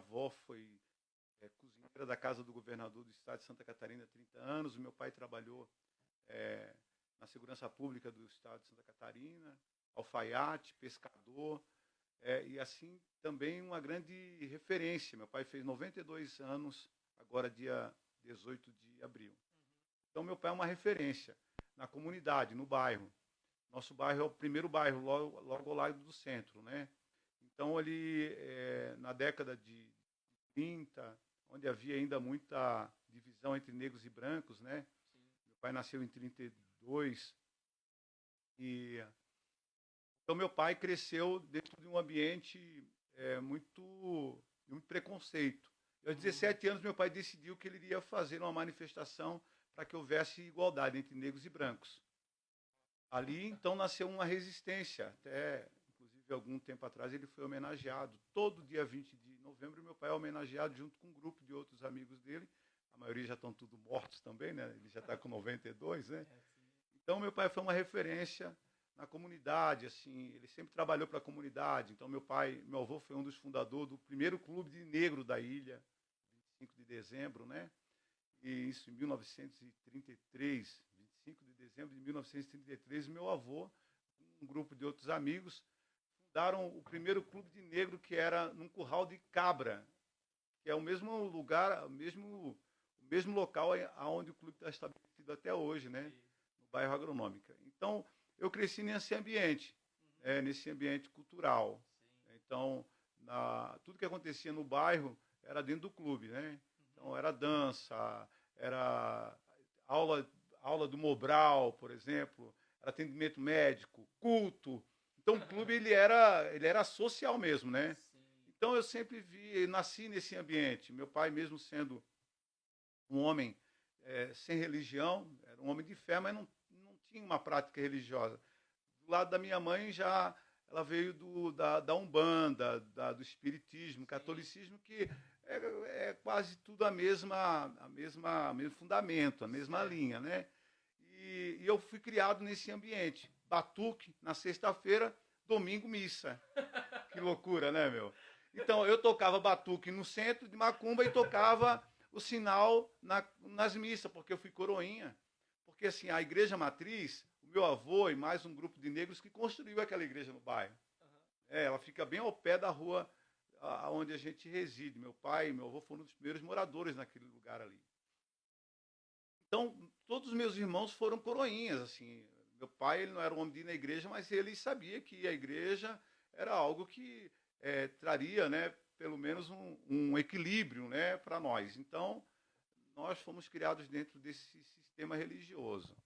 avó foi cozinheira da casa do governador do estado de Santa Catarina há 30 anos. O meu pai trabalhou é, na segurança pública do estado de Santa Catarina, alfaiate, pescador, e assim também uma grande referência. Meu pai fez 92 anos, agora dia 18 de abril. Então, meu pai é uma referência na comunidade, no bairro. Nosso bairro é o primeiro bairro, logo ao lado do centro, né? Então, ali, na década de 30, onde havia ainda muita divisão entre negros e brancos, né? Meu pai nasceu em 32 e então meu pai cresceu dentro de um ambiente muito preconceito. Aos 17 anos meu pai decidiu que ele iria fazer uma manifestação para que houvesse igualdade entre negros e brancos. Ali então nasceu uma resistência, até inclusive algum tempo atrás ele foi homenageado. Todo dia 20 de novembro meu pai é homenageado junto com um grupo de outros amigos dele. A maioria já estão tudo mortos também, né? Ele já está com 92, né? Então meu pai foi uma referência na comunidade, assim, ele sempre trabalhou para a comunidade. Então meu avô foi um dos fundadores do primeiro clube de negro da ilha, 25 de dezembro, né? E isso em 1933, 25 de dezembro de 1933, meu avô, um grupo de outros amigos, fundaram o primeiro clube de negro que era num curral de cabra, que é o mesmo lugar, o mesmo local onde o clube está estabelecido até hoje, né? No bairro Agronômica. Então, eu cresci nesse ambiente cultural. Então, tudo que acontecia no bairro era dentro do clube, né? Então, era dança, era aula do Mobral, por exemplo, era atendimento médico, culto. Então, o clube ele era social mesmo, né? Então, eu sempre nasci nesse ambiente. Meu pai, mesmo sendo um homem sem religião, era um homem de fé, mas não tinha uma prática religiosa. Do lado da minha mãe ela veio da Umbanda, do Espiritismo, catolicismo, que é quase tudo o mesmo fundamento, a mesma linha, né? E eu fui criado nesse ambiente. Batuque, na sexta-feira, domingo, missa. Que loucura, né, meu? Então, eu tocava batuque no centro de Macumba e tocava o sinal nas missas, porque eu fui coroinha. Porque, assim, a igreja matriz, o meu avô e mais um grupo de negros que construiu aquela igreja no bairro. Ela fica bem ao pé da rua onde a gente reside. Meu pai e meu avô foram os primeiros moradores naquele lugar ali. Então, todos os meus irmãos foram coroinhas, assim. Meu pai, ele não era um homem de ir na igreja, mas ele sabia que a igreja era algo que traria, né, pelo menos um equilíbrio, né, para nós. Então, nós fomos criados dentro desse sistema religioso.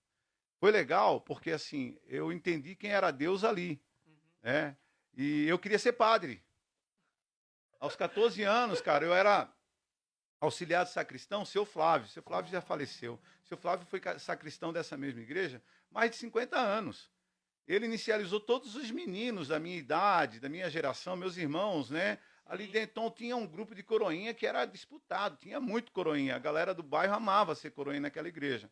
Foi legal porque, assim, eu entendi quem era Deus ali, né? E eu queria ser padre. Aos 14 anos, cara, eu era auxiliar de sacristão, seu Flávio. Seu Flávio já faleceu. Seu Flávio foi sacristão dessa mesma igreja mais de 50 anos. Ele inicializou todos os meninos da minha idade, da minha geração, meus irmãos, né? Ali dentro então, tinha um grupo de coroinha que era disputado, tinha muito coroinha. A galera do bairro amava ser coroinha naquela igreja.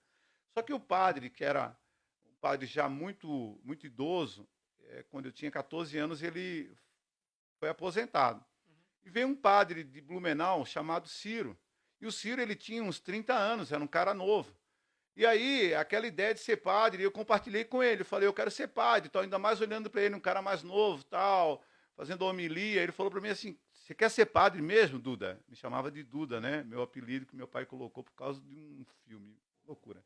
Só que o padre, que era um padre já muito idoso, quando eu tinha 14 anos, ele foi aposentado. E veio um padre de Blumenau chamado Ciro. E o Ciro ele tinha uns 30 anos, era um cara novo. E aí, aquela ideia de ser padre, eu compartilhei com ele. Eu falei, eu quero ser padre, tô ainda mais olhando para ele, um cara mais novo, tal, fazendo homilia. Ele falou para mim assim, você quer ser padre mesmo, Duda? Me chamava de Duda, né? Meu apelido que meu pai colocou por causa de um filme. Loucura.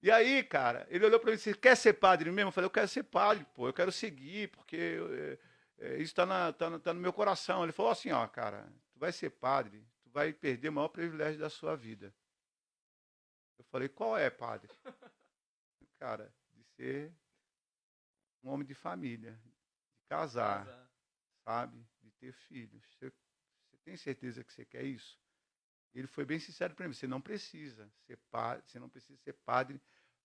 E aí, cara, ele olhou para mim e disse, você quer ser padre mesmo? Eu falei, eu quero ser padre, pô, eu quero seguir, porque isso tá no meu coração. Ele falou assim, ó, cara, tu vai ser padre, tu vai perder o maior privilégio da sua vida. Eu falei, qual é, padre? Cara, de ser um homem de família, de casar, sabe? De ter filhos. Você tem certeza que você quer isso? Ele foi bem sincero para mim, você não precisa ser padre, você não precisa ser padre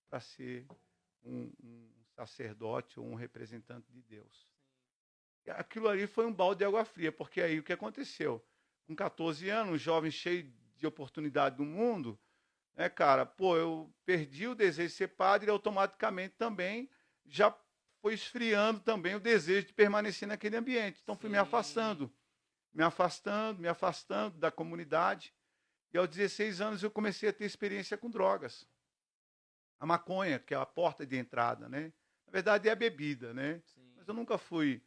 para ser um sacerdote ou um representante de Deus. E aquilo ali foi um balde de água fria, porque aí o que aconteceu? Com 14 anos, um jovem cheio de oportunidade do mundo, né, cara, pô, eu perdi o desejo de ser padre e automaticamente também já foi esfriando também o desejo de permanecer naquele ambiente. Então fui me afastando. me afastando da comunidade. E aos 16 anos eu comecei a ter experiência com drogas. A maconha, que é a porta de entrada, né? Na verdade é a bebida, né? Sim. Mas eu nunca fui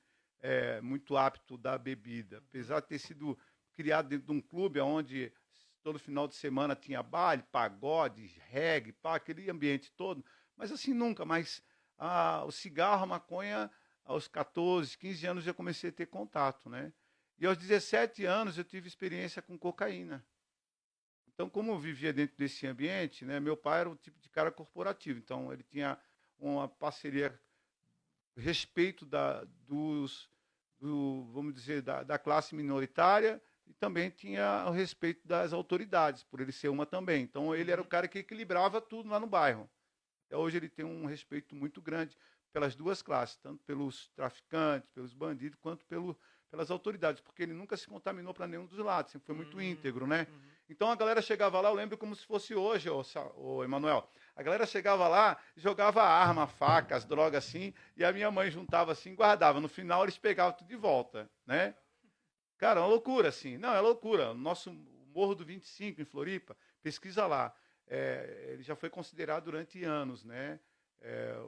muito apto da bebida, apesar de ter sido criado dentro de um clube onde todo final de semana tinha baile, pagode, reggae, pá, aquele ambiente todo. Mas assim, nunca. Mas o cigarro, a maconha, aos 14, 15 anos já comecei a ter contato, né? E aos 17 anos eu tive experiência com cocaína. Então, como eu vivia dentro desse ambiente, né, meu pai era o tipo de cara corporativo. Então, ele tinha uma parceria, respeito vamos dizer, da classe minoritária e também tinha o respeito das autoridades, por ele ser uma também. Então, ele era o cara que equilibrava tudo lá no bairro. Até hoje ele tem um respeito muito grande pelas duas classes, tanto pelos traficantes, pelos bandidos, quanto pelas autoridades, porque ele nunca se contaminou para nenhum dos lados, sempre foi muito íntegro, né? Então a galera chegava lá, eu lembro como se fosse hoje, ô Emanuel. A galera chegava lá, jogava arma, faca, as drogas assim, e a minha mãe juntava assim, guardava. No final eles pegavam tudo de volta, né? Cara, é uma loucura, assim. Não, é loucura. Nosso Morro do 25, em Floripa, pesquisa lá. Ele já foi considerado durante anos, né?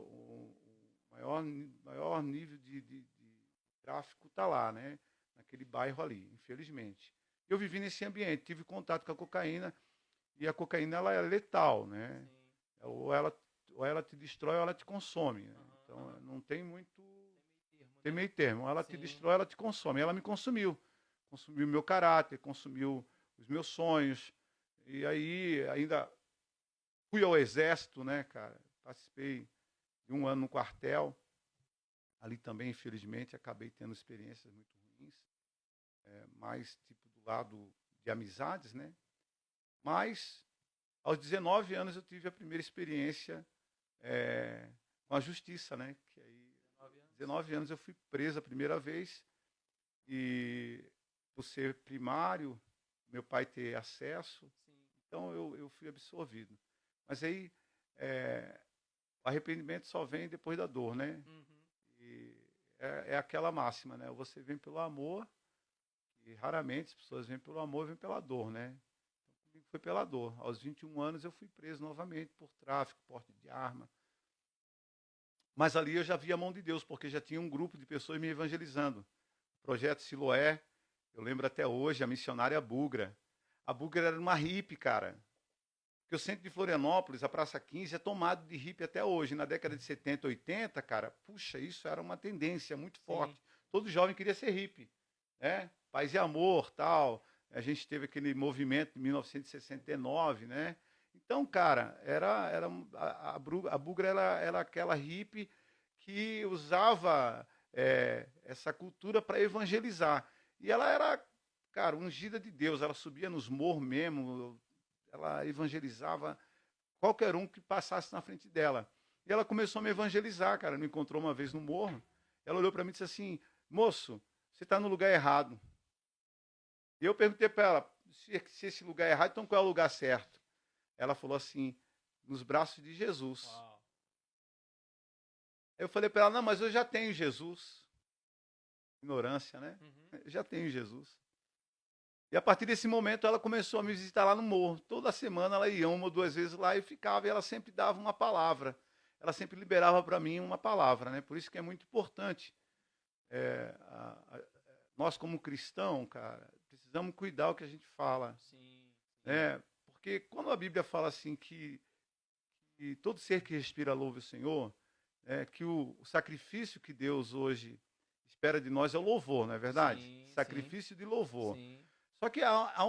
O maior nível de tráfico está lá, né? Naquele bairro ali, infelizmente. Eu vivi nesse ambiente, tive contato com a cocaína, e a cocaína ela é letal, né? Sim. Ou ela, ou ela te destrói ou ela te consome, né? Então Aham. não tem muito. Tem Tem meio meio termo. Ela te termo, né? destrói, ela te consome. Ela me consumiu. Consumiu meu caráter, consumiu os meus sonhos. E aí ainda fui ao exército, né, cara? Participei de um ano no quartel. Ali também, infelizmente, acabei tendo experiências muito ruins. Mais tipo do lado de amizades, né? Mas aos 19 anos eu tive a primeira experiência com a justiça, né? Que aí, 19 anos. 19 anos eu fui preso a primeira vez e por ser primário, meu pai ter acesso, Sim. então eu fui absorvido. Mas aí o arrependimento só vem depois da dor, né? E é aquela máxima, né? Você vem pelo amor e raramente as pessoas vêm pelo amor, vêm pela dor, né? Então, comigo foi pela dor. Aos 21 anos eu fui preso novamente por tráfico, porte de arma. Mas ali eu já vi a mão de Deus, porque já tinha um grupo de pessoas me evangelizando. O projeto Siloé, eu lembro até hoje, a missionária Bugra. A Bugra era uma hippie, cara. Porque o centro de Florianópolis, a Praça 15, é tomado de hippie até hoje. Na década de 70, 80, cara, puxa, isso era uma tendência muito Sim. forte. Todo jovem queria ser hippie, né? Paz e amor, tal. A gente teve aquele movimento em 1969, né? Então, cara, a Bugra era aquela hippie que usava essa cultura para evangelizar. E ela era, cara, ungida de Deus. Ela subia nos morros mesmo, ela evangelizava qualquer um que passasse na frente dela. E ela começou a me evangelizar, cara. Me encontrou uma vez no morro. Ela olhou para mim e disse assim: moço, você está no lugar errado. E eu perguntei para ela: se esse lugar é errado, então qual é o lugar certo? Ela falou assim: nos braços de Jesus. Uau. Eu falei para ela: não, mas eu já tenho Jesus. Ignorância, né? Uhum. Eu já tenho Jesus. E a partir desse momento ela começou a me visitar lá no morro. Toda semana ela ia uma ou duas vezes lá e ficava, e ela sempre dava uma palavra. Ela sempre liberava para mim uma palavra, né? Por isso que é muito importante. Nós, como cristão, cara, precisamos cuidar o que a gente fala. Sim. Sim. Né? Porque quando a Bíblia fala assim que todo ser que respira louve o Senhor, que o sacrifício que Deus hoje espera de nós é o louvor, não é verdade? Sim. Sim. Sacrifício de louvor. Sim. Só que há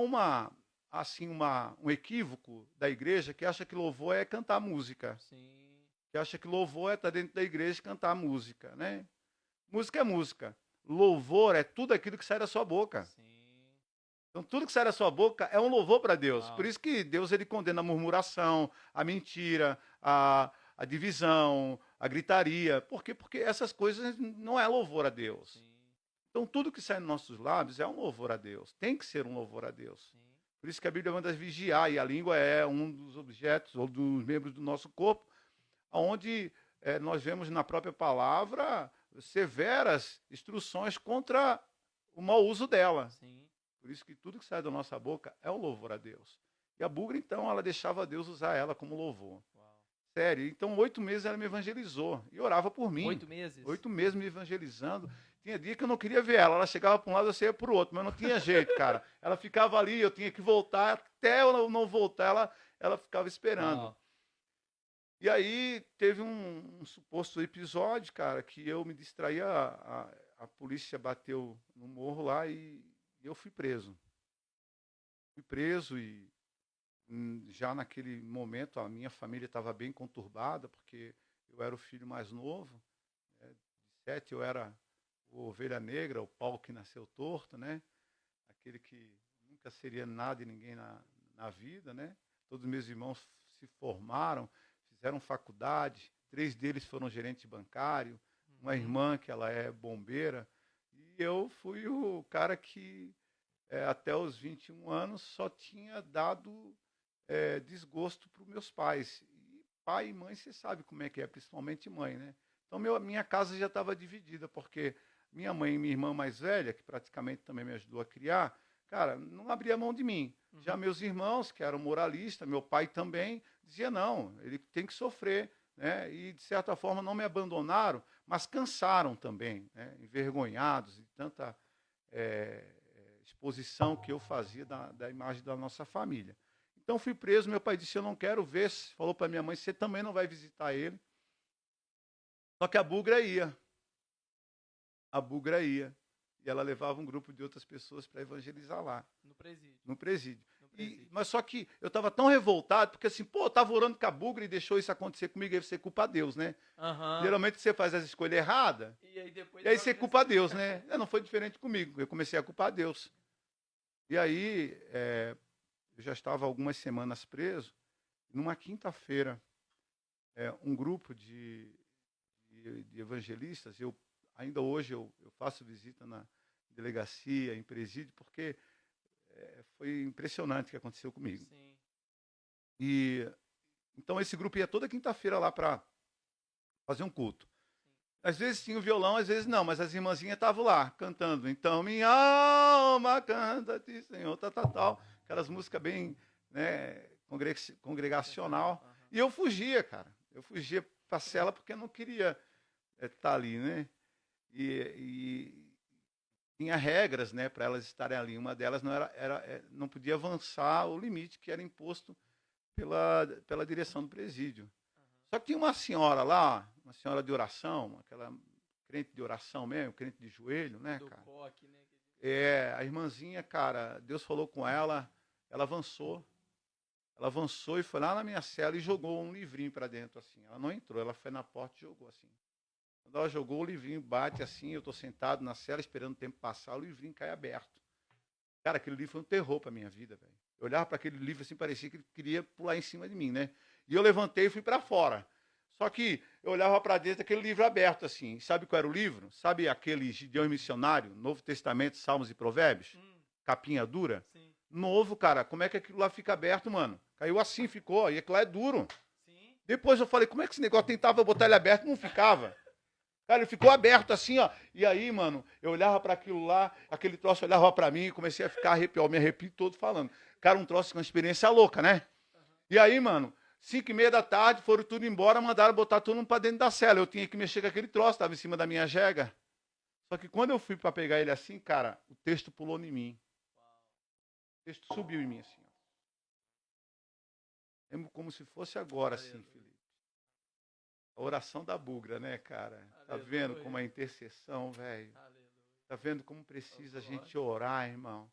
um equívoco da igreja que acha que louvor é cantar música. Sim. Que acha que louvor é estar dentro da igreja e cantar música, né? Música é música. Louvor é tudo aquilo que sai da sua boca. Sim. Então, tudo que sai da sua boca é um louvor para Deus. Por Uau. isso que Deus ele condena a murmuração, a mentira, a divisão, a gritaria. Por quê? Porque essas coisas não é louvor a Deus. Sim. Então, tudo que sai dos nossos lábios é um louvor a Deus. Tem que ser um louvor a Deus. Sim. Por isso que a Bíblia manda vigiar, e a língua é um dos objetos ou dos membros do nosso corpo, onde nós vemos na própria palavra severas instruções contra o mau uso dela. Sim. Por isso que tudo que sai da nossa boca é um louvor a Deus. E a Bugra, então, ela deixava Deus usar ela como louvor. Uau. Sério. Então, 8 meses ela me evangelizou e orava por mim. 8 meses? 8 meses me evangelizando. Tinha dia que eu não queria ver ela. Ela chegava para um lado, eu saía para o outro, mas não tinha jeito, cara. Ela ficava ali, eu tinha que voltar. Até eu não voltar, ela ficava esperando. Uau. E aí teve um suposto episódio, cara, que eu me distraí, a polícia bateu no morro lá e eu fui preso. Fui preso e já naquele momento a minha família estava bem conturbada, porque eu era o filho mais novo, né? De 7 eu era o ovelha negra, o pau que nasceu torto, né? Aquele que nunca seria nada e ninguém na vida, né? Todos meus irmãos se formaram, fizeram faculdade, 3 deles foram gerente bancário, uma irmã que ela é bombeira, e eu fui o cara que até os 21 anos só tinha dado desgosto para os meus pais. E pai e mãe, você sabe como é que é, principalmente mãe, né? Então minha casa já estava dividida, porque minha mãe e minha irmã mais velha, que praticamente também me ajudou a criar, cara, não abria mão de mim. Já meus irmãos, que eram moralistas, meu pai também, dizia não, ele tem que sofrer, né? E de certa forma não me abandonaram, mas cansaram também, né? Envergonhados de tanta exposição que eu fazia da imagem da nossa família. Então fui preso, meu pai disse, eu não quero ver, falou para minha mãe, você também não vai visitar ele. Só que a Bugra ia. A Bugra ia. E ela levava um grupo de outras pessoas para evangelizar lá. No presídio. No presídio. Mas só que eu estava tão revoltado, porque assim, pô, eu estava orando com a Bugra e deixou isso acontecer comigo, aí você culpa a Deus, né? Geralmente você faz as escolhas erradas, e aí você culpa a Deus, né? Não foi diferente comigo, eu comecei a culpar a Deus. E aí, eu já estava algumas semanas preso, numa quinta-feira, um grupo de evangelistas, ainda hoje eu faço visita na delegacia, em presídio, porque foi impressionante o que aconteceu comigo. Sim. E então esse grupo ia toda quinta-feira lá para fazer um culto. Às vezes tinha o violão, às vezes não, mas as irmãzinhas estavam lá cantando. Então minha alma canta-te, Senhor, tal. Aquelas músicas bem, né, congregacional. E eu fugia, cara. Eu fugia para a cela porque eu não queria estar ali, né? E tinha regras, né, para elas estarem ali. Uma delas não podia avançar o limite que era imposto pela direção do presídio. Só que tinha uma senhora lá, uma senhora de oração, aquela crente de oração mesmo, crente de joelho, né, cara? Coque, né? A irmãzinha, cara, Deus falou com ela, ela avançou e foi lá na minha cela e jogou um livrinho para dentro, assim. Ela não entrou, ela foi na porta e jogou assim. Quando ela jogou, o livrinho bate assim, eu estou sentado na cela esperando o tempo passar, o livrinho cai aberto. Cara, aquele livro foi um terror para minha vida, velho. Eu olhava para aquele livro assim, parecia que ele queria pular em cima de mim, né? E eu levantei e fui para fora. Só que eu olhava para dentro daquele livro aberto assim. Sabe qual era o livro? Sabe aquele Gideão Missionário, Novo Testamento, Salmos e Provérbios? Capinha dura? Sim. Novo, cara. Como é que aquilo lá fica aberto, mano? Caiu assim, ficou. E aquilo lá é duro. Sim. Depois eu falei, como é que esse negócio tentava botar ele aberto? Não ficava. Cara, ele ficou aberto assim, ó. E aí, mano, eu olhava para aquilo lá, aquele troço olhava para mim e comecei a ficar arrepiado, me arrepio todo falando. Cara, um troço com uma experiência louca, né? E aí, mano, 5:30 da tarde, foram tudo embora, mandaram botar todo mundo para dentro da cela. Eu tinha que mexer com aquele troço, estava em cima da minha jega. Só que quando eu fui para pegar ele assim, cara, o texto pulou em mim. O texto subiu em mim assim, ó. É como se fosse agora, assim, Felipe. A oração da Bugra, né, cara? Tá vendo como é intercessão, velho? Tá vendo como precisa a gente orar, irmão?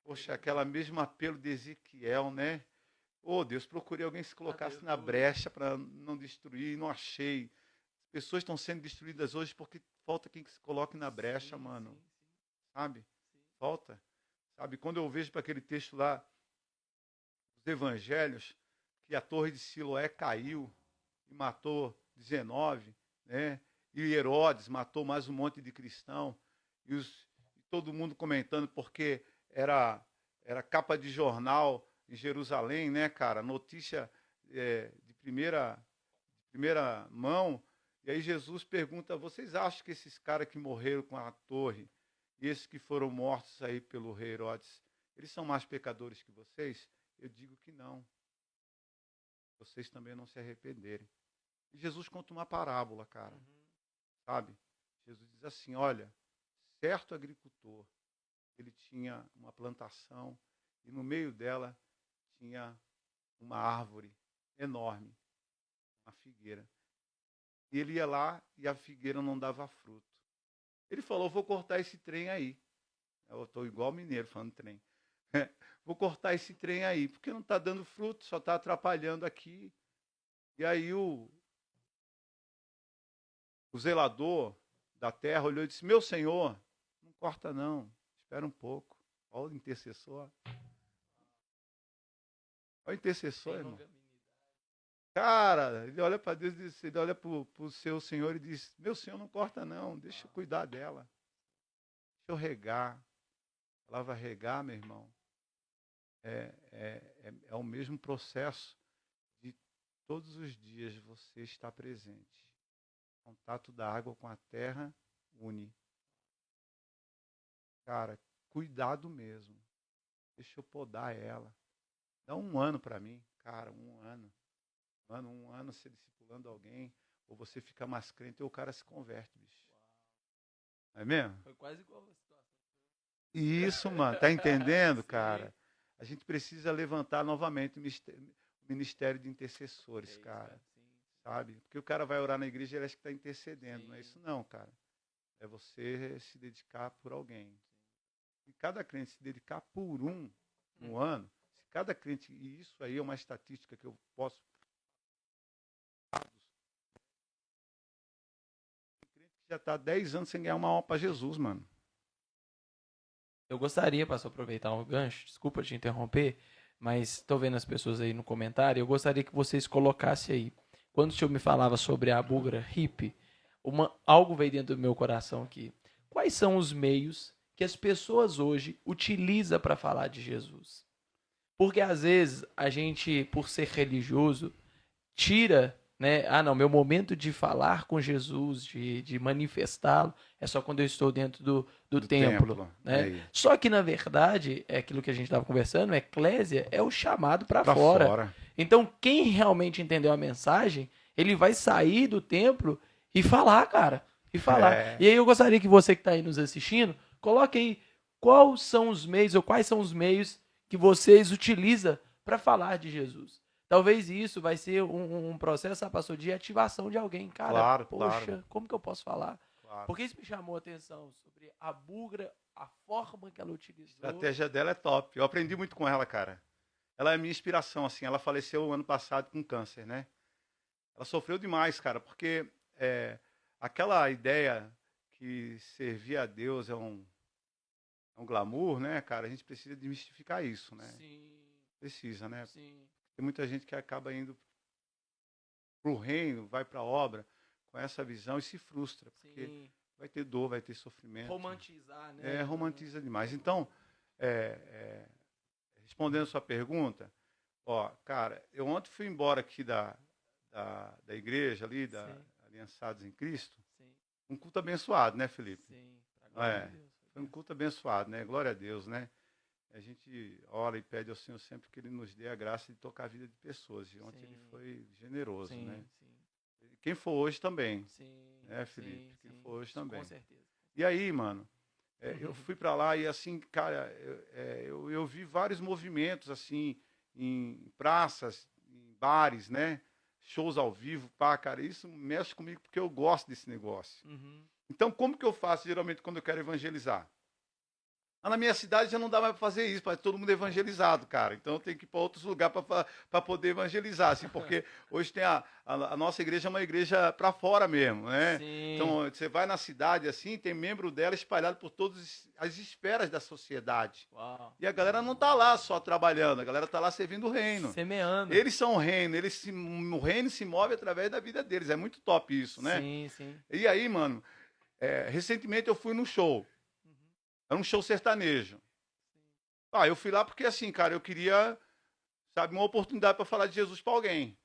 Poxa, aquela mesmo apelo de Ezequiel, né? Oh, Deus, procurei alguém que se colocasse na brecha para não destruir, não achei. As pessoas estão sendo destruídas hoje porque falta quem se coloque na brecha, mano. Sabe? Falta. Sabe? Quando eu vejo para aquele texto lá, os evangelhos, que a torre de Siloé caiu e matou 19, né? E Herodes matou mais um monte de cristão, e todo mundo comentando porque era capa de jornal em Jerusalém, né, cara? Notícia de primeira mão. E aí Jesus pergunta, vocês acham que esses caras que morreram com a torre e esses que foram mortos aí pelo rei Herodes, eles são mais pecadores que vocês? Eu digo que não. Vocês também não se arrependerem. E Jesus conta uma parábola, cara. Sabe? Jesus diz assim, olha, certo agricultor, ele tinha uma plantação e no meio dela tinha uma árvore enorme, uma figueira. E ele ia lá e a figueira não dava fruto. Ele falou, vou cortar esse trem aí. Eu estou igual mineiro falando trem. Vou cortar esse trem aí, porque não está dando fruto, só está atrapalhando aqui. E aí o zelador da terra olhou e disse, meu senhor, não corta não, espera um pouco. Olha o intercessor. Olha o intercessor, irmão. Cara, ele olha para Deus, ele olha para o seu senhor e diz, meu senhor, não corta não, deixa eu cuidar dela. Deixa eu regar. A palavra regar, meu irmão, é o mesmo processo de todos os dias você estar presente. O contato da água com a terra une. Cara, cuidado mesmo. Deixa eu podar ela. Dá um ano para mim, cara, um ano. Um ano você discipulando alguém, ou você fica mais crente, ou o cara se converte, bicho. Não é mesmo? Foi quase igual a situação. Isso, mano, tá entendendo, Sim. cara? A gente precisa levantar novamente o ministério de intercessores, isso, cara. sim. Sabe? Porque o cara vai orar na igreja e ele acha que está intercedendo. Sim. Não é isso não, cara. É você se dedicar por alguém. E cada crente se dedicar por um ano, se cada crente, e isso aí é uma estatística que eu posso... Tem crente que já está 10 anos sem ganhar uma alma para Jesus, mano. Eu gostaria, pastor, aproveitar um gancho, desculpa te interromper, mas estou vendo as pessoas aí no comentário, eu gostaria que vocês colocassem aí. Quando o senhor me falava sobre a búlgara hippie, algo veio dentro do meu coração aqui. Quais são os meios que as pessoas hoje utilizam para falar de Jesus? Porque às vezes a gente, por ser religioso, tira, né? Ah, não, meu momento de falar com Jesus, de manifestá-lo, é só quando eu estou dentro do templo. Né? Só que, na verdade, é aquilo que a gente estava conversando, a eclésia é o chamado para fora. Então, quem realmente entendeu a mensagem, ele vai sair do templo e falar, cara. E falar. E aí eu gostaria que você que está aí nos assistindo, coloque aí quais são os meios que vocês utilizam para falar de Jesus. Talvez isso vai ser um processo, pastor, de ativação de alguém. Cara, poxa, como que eu posso falar? Claro. Porque isso me chamou a atenção sobre a búlgara, a forma que ela utilizou. A estratégia dela é top. Eu aprendi muito com ela, cara. Ela é minha inspiração, assim. Ela faleceu ano passado com câncer, né? Ela sofreu demais, cara, porque aquela ideia que servir a Deus é um glamour, né, cara? A gente precisa desmistificar isso, né? Sim. Precisa, né? Sim. Tem muita gente que acaba indo para o reino, vai para a obra com essa visão e se frustra, porque vai ter dor, vai ter sofrimento. Romantizar, né? Romantiza demais. Então, respondendo a sua pergunta, ó, cara, eu ontem fui embora aqui da igreja ali, da Aliançados em Cristo, um culto abençoado, né, Felipe? Sim, glória a Deus. Foi um culto abençoado, né? Glória a Deus, né? A gente ora e pede ao Senhor sempre que Ele nos dê a graça de tocar a vida de pessoas. E ontem Ele foi generoso, né? Sim. Quem for hoje também. Sim. Né, Felipe? Quem for hoje também. Com certeza. E aí, mano, eu fui para lá e assim, cara, eu vi vários movimentos assim, em praças, em bares, né? Shows ao vivo, pá, cara, isso mexe comigo porque eu gosto desse negócio. Então, como que eu faço geralmente quando eu quero evangelizar? Na minha cidade já não dá mais para fazer isso, para todo mundo evangelizado, cara. Então eu tenho que ir para outros lugares para poder evangelizar, assim, porque hoje tem a nossa igreja é uma igreja para fora mesmo, né? Sim. Então você vai na cidade assim, tem membro dela espalhado por todas as esferas da sociedade. Uau. E a galera não está lá só trabalhando, a galera está lá servindo o reino. Semeando. Eles são o reino, o reino se move através da vida deles. É muito top isso, né? Sim, sim. E aí, mano, recentemente eu fui num show. Era um show sertanejo. Eu fui lá porque, assim, cara, eu queria, sabe, uma oportunidade para falar de Jesus para alguém.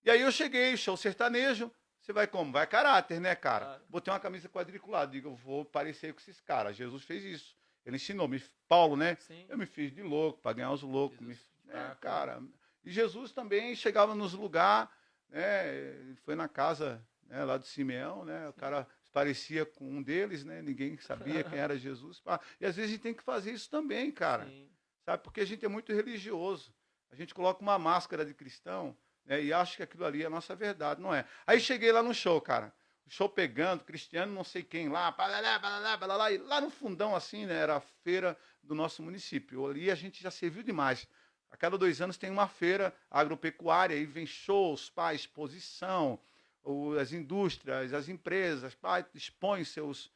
E aí eu cheguei, show sertanejo, Você vai como? Vai caráter, né, cara? Claro. Botei uma camisa quadriculada, digo, eu vou parecer com esses caras. Jesus fez isso. Ele ensinou, Paulo, né? Sim. Eu me fiz de louco para ganhar os loucos. Jesus Né, fraco, cara. E Jesus também chegava nos lugares, né? Foi na casa, né, lá do Simeão, né? O cara parecia com um deles, né? Ninguém sabia quem era Jesus. Pá. E às vezes a gente tem que fazer isso também, cara. Sim. Sabe? Porque a gente é muito religioso. A gente coloca uma máscara de cristão, né, e acha que aquilo ali é a nossa verdade. Não é. Aí cheguei lá no show, cara. O show pegando, Cristiano, não sei quem lá, balalá, e lá no fundão, assim, né, era a feira do nosso município. Ali a gente já serviu demais. A cada 2 anos tem uma feira agropecuária, aí vem shows, pá, exposição, as indústrias, as empresas, pá, expõem seus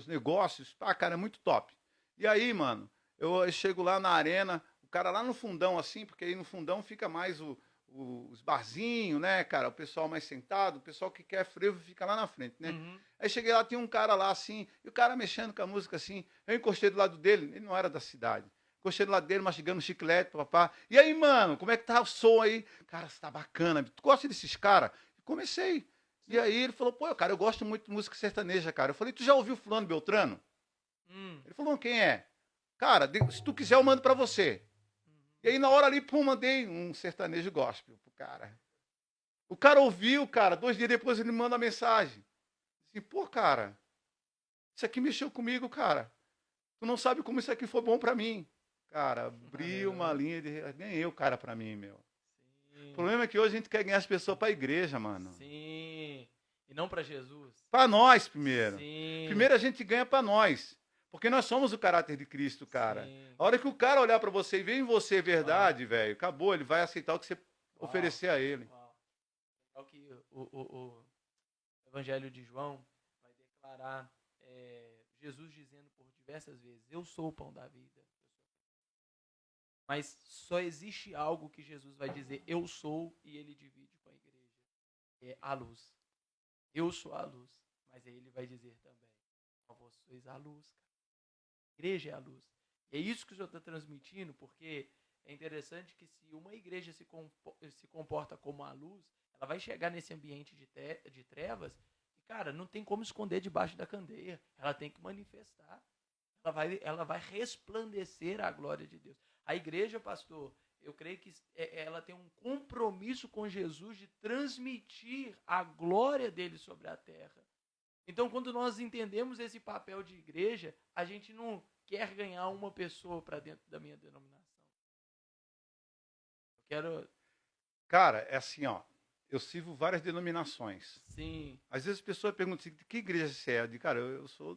negócios. Pá, cara, é muito top. E aí, mano, eu chego lá na arena, o cara lá no fundão, assim, porque aí no fundão fica mais os barzinhos, né, cara? O pessoal mais sentado, o pessoal que quer frevo fica lá na frente, né? Uhum. Aí cheguei lá, tinha um cara lá, assim, e o cara mexendo com a música, assim. Eu encostei do lado dele, ele não era da cidade. Encostei do lado dele, mastigando chiclete, papá. E aí, mano, como é que tá o som aí? Cara, você tá bacana. Tu gosta desses caras? Comecei. E aí ele falou, pô, cara, eu gosto muito de música sertaneja, cara. Eu falei, tu já ouviu fulano Beltrano? Ele falou, quem é? Cara, se tu quiser eu mando pra você. E aí na hora ali, pum, mandei um sertanejo gospel pro cara. O cara ouviu, cara, 2 dias depois ele me manda uma mensagem. Assim, pô, cara, isso aqui mexeu comigo, cara. Tu não sabe como isso aqui foi bom pra mim. Cara, abriu uma linha de... Ganhei o cara pra mim, meu. Sim. O problema é que hoje a gente quer ganhar as pessoas pra igreja, mano. Sim. E não pra Jesus. Pra nós primeiro. Sim. Primeiro a gente ganha pra nós. Porque nós somos o caráter de Cristo, cara. Sim. A hora que o cara olhar pra você e ver em você verdade, velho, acabou, ele vai aceitar o que você oferecer a ele. Uau. É o que o Evangelho de João vai declarar, Jesus dizendo por diversas vezes, eu sou o pão da vida. Mas só existe algo que Jesus vai dizer, eu sou, e ele divide com a igreja. É a luz. Eu sou a luz. Mas aí ele vai dizer também, vós sois a luz, cara. A igreja é a luz. E é isso que o Senhor está transmitindo, porque é interessante que se uma igreja se comporta como a luz, ela vai chegar nesse ambiente de trevas e, cara, não tem como esconder debaixo da candeia. Ela tem que manifestar. Ela vai resplandecer a glória de Deus. A igreja, pastor, eu creio que ela tem um compromisso com Jesus de transmitir a glória dele sobre a terra. Então, quando nós entendemos esse papel de igreja, a gente não quer ganhar uma pessoa para dentro da minha denominação. Eu quero... Cara, é assim, ó. Eu sirvo várias denominações. Sim. Às vezes as pessoas perguntam assim, de que igreja você é? Eu digo, cara, eu sou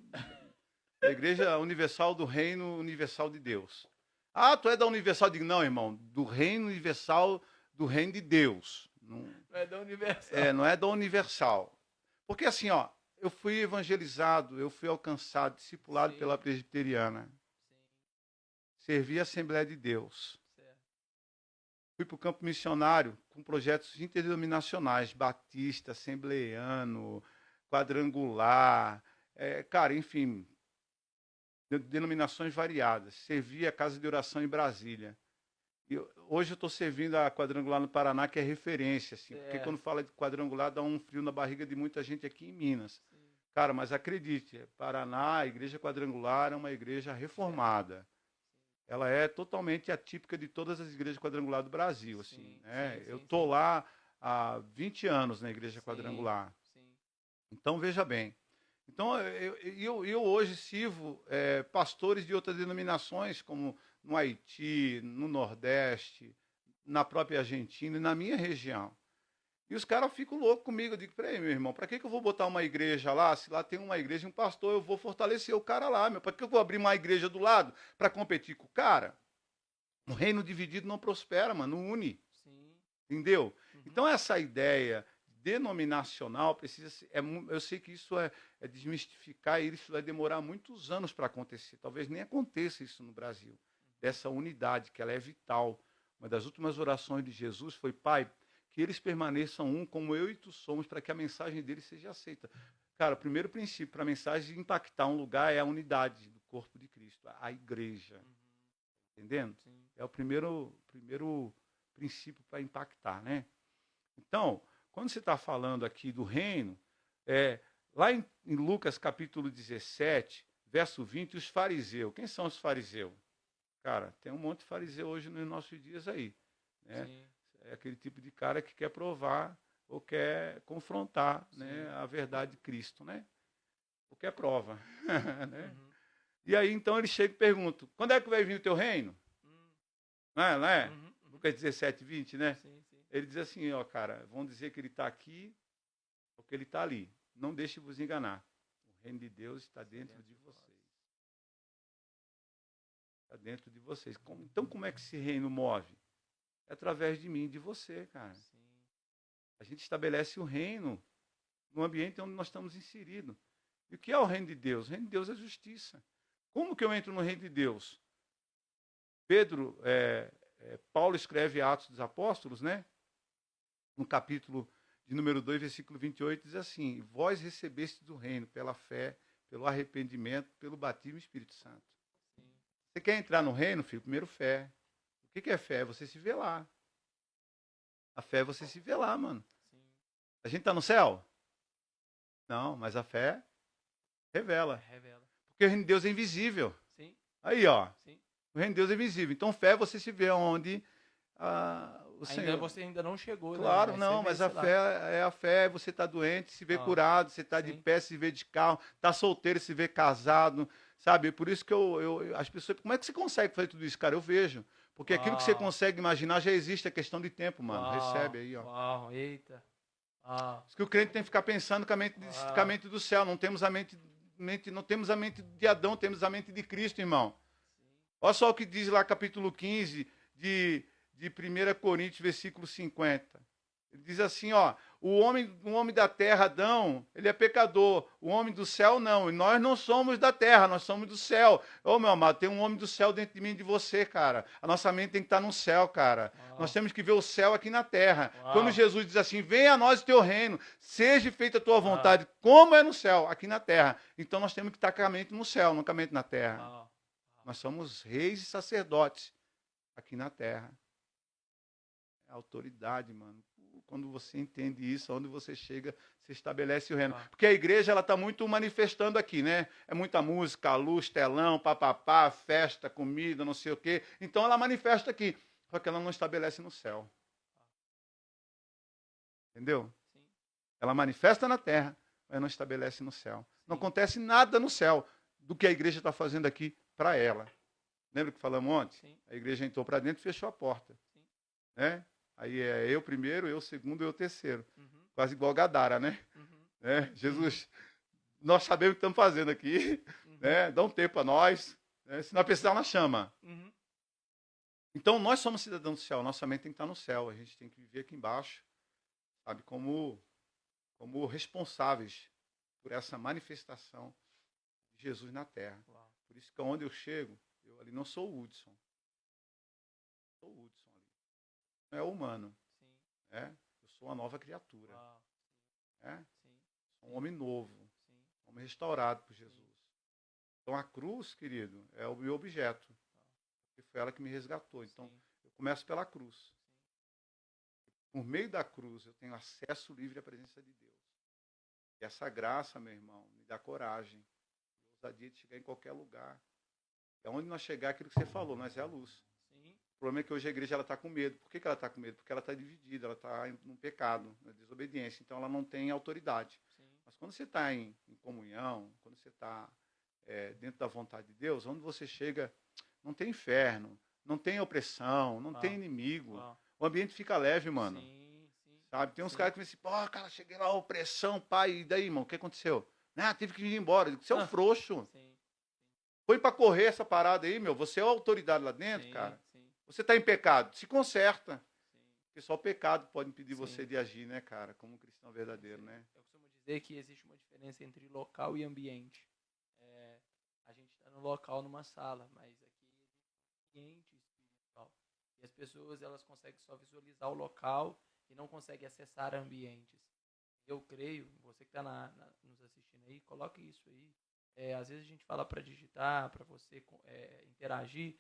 da Igreja Universal do Reino Universal de Deus. Ah, tu é da Universal? Eu digo, não, irmão, do Reino Universal do Reino de Deus. Não é da Universal. Não é da Universal. Porque assim, ó, eu fui evangelizado, eu fui alcançado, discipulado Sim. pela presbiteriana. Sim. Servi a Assembleia de Deus. Certo. Fui para o campo missionário com projetos interdenominacionais, batista, assembleiano, quadrangular, cara, enfim, denominações variadas. Servi a Casa de Oração em Brasília. E hoje eu estou servindo a Quadrangular no Paraná, que é referência, assim, porque quando fala de quadrangular dá um frio na barriga de muita gente aqui em Minas. Sim. Cara, mas acredite, Paraná, a Igreja Quadrangular é uma igreja reformada. Ela é totalmente atípica de todas as igrejas quadrangular do Brasil, assim, sim, né? sim, eu estou lá há 20 anos na Igreja Quadrangular. Sim. Então, veja bem. Então, eu hoje sirvo pastores de outras denominações, como no Haiti, no Nordeste, na própria Argentina e na minha região. E os caras ficam loucos comigo. Eu digo, peraí, meu irmão, para que eu vou botar uma igreja lá? Se lá tem uma igreja e um pastor, eu vou fortalecer o cara lá, meu. Para que eu vou abrir uma igreja do lado para competir com o cara? Um reino dividido não prospera, mano, não une. Sim. Entendeu? Uhum. Então, essa ideia denominacional precisa ser, eu sei que isso é desmistificar e isso vai demorar muitos anos para acontecer. Talvez nem aconteça isso no Brasil. Dessa unidade, que ela é vital. Uma das últimas orações de Jesus foi, Pai, que eles permaneçam um como eu e tu somos, para que a mensagem deles seja aceita. Cara, o primeiro princípio para a mensagem impactar um lugar é a unidade do corpo de Cristo, a igreja. Entendendo? Sim. É o primeiro princípio para impactar, né? Então, quando você está falando aqui do reino, lá em Lucas capítulo 17, verso 20, os fariseus. Quem são os fariseus? Cara, tem um monte de fariseu hoje nos nossos dias aí. Né? É aquele tipo de cara que quer provar ou quer confrontar, né, a verdade de Cristo, né? Ou quer prova. Né? Uhum. E aí, então, ele chega e pergunta, quando é que vai vir o teu reino? Não é? Uhum. Lucas 17, 20, né? Sim, sim. Ele diz assim, ó, cara, vão dizer que ele está aqui ou que ele está ali. Não deixe vos enganar. O reino de Deus está dentro de vocês. Está dentro de vocês. Então, como é que esse reino move? É através de mim e de você, cara. Sim. A gente estabelece o reino no ambiente onde nós estamos inseridos. E o que é o reino de Deus? O reino de Deus é justiça. Como que eu entro no reino de Deus? Paulo escreve Atos dos Apóstolos, né? No capítulo de número 2, versículo 28, diz assim, vós recebestes do reino pela fé, pelo arrependimento, pelo batismo do Espírito Santo. Sim. Você quer entrar no reino, filho? Primeiro fé. O que é fé? É você se velar. A fé é você se velar, mano. Sim. A gente está no céu? Não, mas a fé revela. Porque o reino de Deus é invisível. Sim. Aí, ó. Sim. O reino de Deus é invisível. Então, fé é você se vê onde o Senhor... Você ainda não chegou, claro, né? não, mas a fé é a fé. Você está doente, se vê curado. Você está de pé, se vê de carro. Está solteiro, se vê casado. Sabe? Por isso que as pessoas... Como é que você consegue fazer tudo isso, cara? Eu vejo. Porque aquilo que você consegue imaginar já existe. É questão de tempo, mano. Recebe aí, ó. Uau, eita. Isso que o crente tem que ficar pensando com a mente do céu. Não temos a mente de Adão, temos a mente de Cristo, irmão. Olha só o que diz lá capítulo 15 de 1 Coríntios, versículo 50. Ele diz assim, ó, o homem da terra, Adão, ele é pecador. O homem do céu, não. E nós não somos da terra, nós somos do céu. Ô, meu amado, tem um homem do céu dentro de mim e de você, cara. A nossa mente tem que estar no céu, cara. Nós temos que ver o céu aqui na terra. Quando Jesus diz assim, venha a nós o teu reino, seja feita a tua vontade, como é no céu, aqui na terra. Então nós temos que estar com a mente no céu, não com a mente na terra. Nós somos reis e sacerdotes aqui na terra. É autoridade, mano. Quando você entende isso, onde você chega, você estabelece o reino. Porque a igreja, ela está muito manifestando aqui, né? É muita música, luz, telão, papapá, festa, comida, não sei o quê. Então ela manifesta aqui, só que ela não estabelece no céu. Entendeu? Sim. Ela manifesta na terra, mas não estabelece no céu. Sim. Não acontece nada no céu do que a igreja está fazendo aqui para ela. Lembra que falamos ontem? Sim. A igreja entrou para dentro e fechou a porta. Sim. Né? Aí é eu primeiro, eu segundo, eu terceiro. Uhum. Quase igual Gadara, né? Uhum. Jesus, nós sabemos o que estamos fazendo aqui. Uhum. Né? Dá um tempo para nós. Né? Se não precisar, nós chama. Uhum. Então, nós somos cidadãos do céu. Nossa mente tem que estar no céu. A gente tem que viver aqui embaixo. Sabe? Como responsáveis por essa manifestação de Jesus na terra. Uau. Por isso que onde eu chego, eu ali não sou o Hudson. Sou o Hudson ali. Não é humano. Sim. Eu sou uma nova criatura. Sim. Sou um homem novo. Sim. Um homem restaurado por Jesus. Sim. Então a cruz, querido, é o meu objeto. Porque foi ela que me resgatou. Então eu começo pela cruz. Sim. Por meio da cruz eu tenho acesso livre à presença de Deus. E essa graça, meu irmão, me dá coragem. Ousadia de chegar em qualquer lugar. É onde nós chegar, aquilo que você falou, nós é a luz. Sim. O problema é que hoje a igreja está com medo. Por que ela está com medo? Porque ela está dividida, ela está num pecado, na desobediência. Então ela não tem autoridade. Sim. Mas quando você está em comunhão, quando você está dentro da vontade de Deus, onde você chega, não tem inferno, não tem opressão, não tem inimigo. O ambiente fica leve, mano. Sim. Sabe? Tem uns caras que dizem assim, cara, cheguei lá, opressão, pai, e daí, irmão, o que aconteceu? Tive que ir embora. Você é um frouxo. Sim. Põe para correr essa parada aí, meu. Você é a autoridade lá dentro, cara. Sim. Você está em pecado. Se conserta. Sim. Porque só o pecado pode impedir você de agir, né, cara? Como um cristão verdadeiro, né? Eu costumo dizer que existe uma diferença entre local e ambiente. A gente está no local, numa sala, mas aqui existe um ambiente espiritual. E as pessoas, elas conseguem só visualizar o local e não conseguem acessar ambientes. Eu creio, você que está nos assistindo aí, coloque isso aí. Às vezes a gente fala para digitar, para você interagir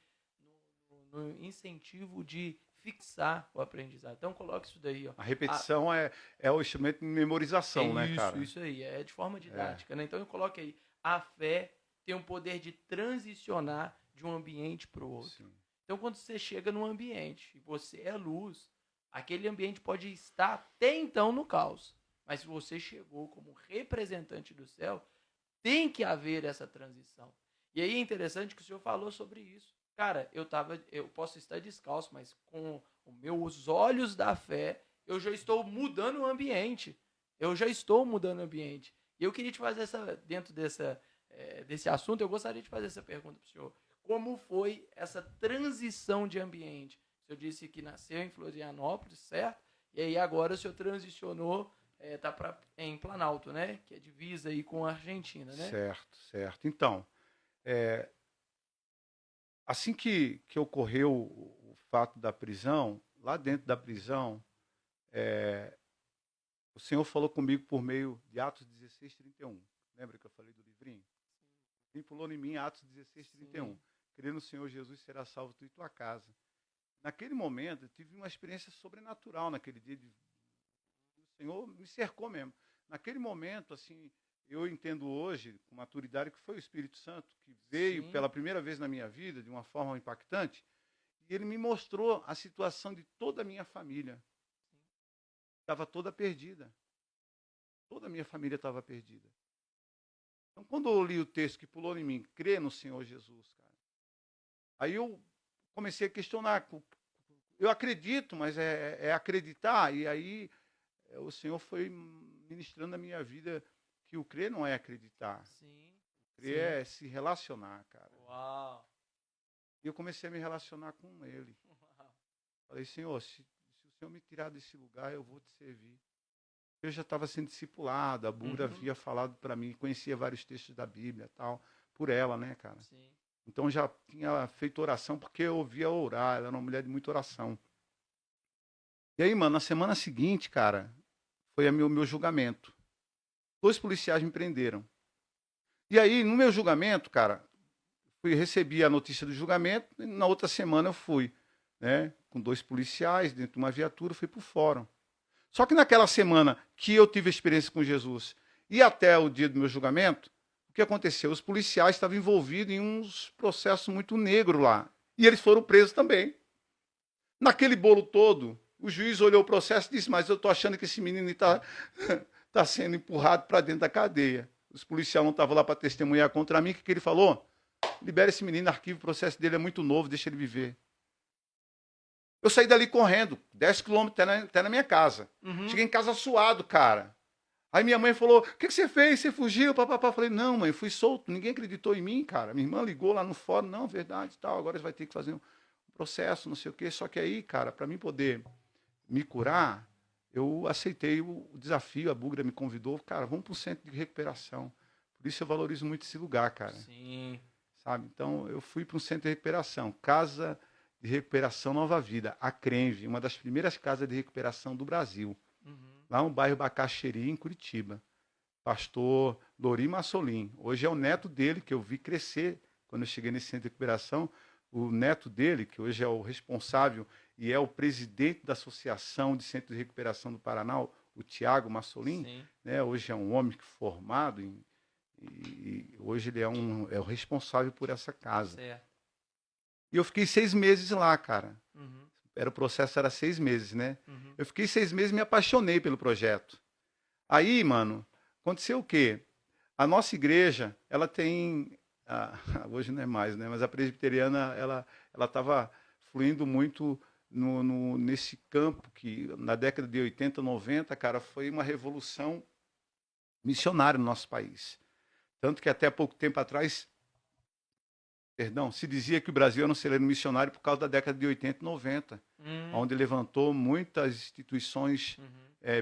no incentivo de fixar o aprendizado. Então, coloque isso daí, ó. A repetição é o instrumento de memorização, né, cara? Isso aí. É de forma didática, né? Então, eu coloque aí. A fé tem o poder de transicionar de um ambiente para o outro. Sim. Então, quando você chega num ambiente e você é luz, aquele ambiente pode estar até então no caos. Mas se você chegou como representante do céu, tem que haver essa transição. E aí é interessante que o senhor falou sobre isso. Cara, eu posso estar descalço, mas com os meus olhos da fé, eu já estou mudando o ambiente. Eu já estou mudando o ambiente. E eu queria te fazer dentro desse assunto, eu gostaria de fazer essa pergunta para o senhor. Como foi essa transição de ambiente? O senhor disse que nasceu em Florianópolis, certo? E aí agora o senhor transicionou, em Planalto, né? Que é divisa aí com a Argentina, né? Certo. Então, assim que ocorreu o fato da prisão, lá dentro da prisão, o Senhor falou comigo por meio de Atos 16:31. Lembra que eu falei do livrinho? Quem pulou em mim, Atos 16:31. Sim. Crê no Senhor Jesus, será salvo tu e tua casa. Naquele momento, eu tive uma experiência sobrenatural naquele dia. O Senhor me cercou mesmo. Naquele momento, assim, eu entendo hoje, com maturidade, que foi o Espírito Santo que veio Sim. pela primeira vez na minha vida, de uma forma impactante, e ele me mostrou a situação de toda a minha família. Estava toda perdida. Toda a minha família estava perdida. Então, quando eu li o texto que pulou em mim, crê no Senhor Jesus, cara, aí eu comecei a questionar. Eu acredito, mas é acreditar. E aí o Senhor foi ministrando na minha vida que o crer não é acreditar. Sim. Crer é se relacionar, cara. Uau. E eu comecei a me relacionar com Ele. Uau. Falei, Senhor, se o Senhor me tirar desse lugar, eu vou te servir. Eu já estava sendo discipulado, a Bura havia falado para mim, conhecia vários textos da Bíblia tal, por ela, né, cara? Sim. Então já tinha feito oração, porque eu ouvia orar, ela era uma mulher de muita oração. E aí, mano, na semana seguinte, cara, foi o meu julgamento. 2 policiais me prenderam. E aí, no meu julgamento, cara, recebi a notícia do julgamento, e na outra semana eu fui, né, com 2 policiais, dentro de uma viatura, fui para o fórum. Só que naquela semana que eu tive a experiência com Jesus, e até o dia do meu julgamento, o que aconteceu? Os policiais estavam envolvidos em uns processos muito negros lá. E eles foram presos também. Naquele bolo todo, o juiz olhou o processo e disse, mas eu estou achando que esse menino está sendo empurrado para dentro da cadeia. Os policiais não estavam lá para testemunhar contra mim. O que ele falou? Libera esse menino, arquivo, o processo dele é muito novo, deixa ele viver. Eu saí dali correndo, 10 quilômetros até na minha casa. Cheguei em casa suado, cara. Aí minha mãe falou, o que você fez? Você fugiu? Papapá. Eu falei, não, mãe, eu fui solto. Ninguém acreditou em mim, cara. Minha irmã ligou lá no fórum, não, verdade, tal. Agora você vai ter que fazer um processo, não sei o quê. Só que aí, cara, para mim poder me curar, eu aceitei o desafio, a Bugra me convidou, cara, vamos para um centro de recuperação. Por isso eu valorizo muito esse lugar, cara. Sim. Sabe? Então, eu fui para um centro de recuperação, Casa de Recuperação Nova Vida, a CRENV, uma das primeiras casas de recuperação do Brasil. Lá no bairro Bacaxeri, em Curitiba. Pastor Lori Massolim. Hoje é o neto dele, que eu vi crescer quando eu cheguei nesse centro de recuperação. O neto dele, que hoje é o responsável e é o presidente da Associação de Centros de Recuperação do Paraná, o Tiago Massolim, né? Hoje é um homem formado e hoje ele é o responsável por essa casa. Certo. E eu fiquei 6 meses lá, cara. O processo era 6 meses, né? Eu fiquei 6 meses e me apaixonei pelo projeto. Aí, mano, aconteceu o quê? A nossa igreja, ela tem... hoje não é mais, né? Mas a presbiteriana, ela estava fluindo muito nesse campo que, na década de 80, 90, cara, foi uma revolução missionária no nosso país. Tanto que até pouco tempo atrás, se dizia que o Brasil era um celeiro missionário por causa da década de 80 e 90, onde levantou muitas instituições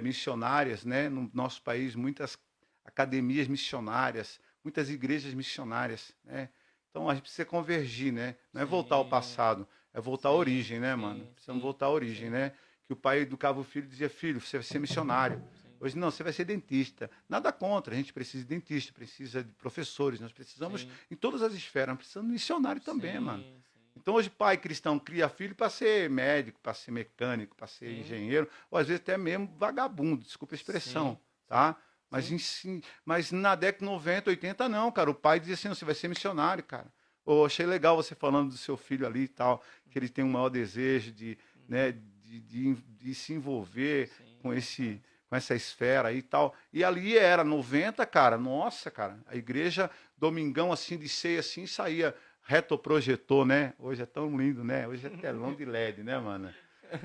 missionárias, né, no nosso país, muitas academias missionárias, muitas igrejas missionárias, né? Então a gente precisa convergir, né? Não é voltar ao passado, é voltar à origem, né, mano? Precisamos voltar à origem, né? Que o pai educava o filho e dizia, filho, você vai ser missionário. Hoje não, você vai ser dentista. Nada contra, a gente precisa de dentista, precisa de professores, nós precisamos em todas as esferas, nós precisamos de missionário também, mano. Então, hoje, pai cristão cria filho para ser médico, para ser mecânico, para ser Sim. engenheiro, ou às vezes até mesmo vagabundo, desculpa a expressão, Sim. tá? Mas, Sim. mas na década de 90, 80, não, cara. O pai dizia assim, você vai ser missionário, cara. Ou achei legal você falando do seu filho ali e tal, que ele tem um maior desejo de, né, de se envolver Sim. com essa esfera aí e tal. E ali era 90, cara, nossa, cara, a igreja, domingão assim, de ceia assim, saía retroprojetor, né? Hoje é tão lindo, né? Hoje é telão de LED, né, mano?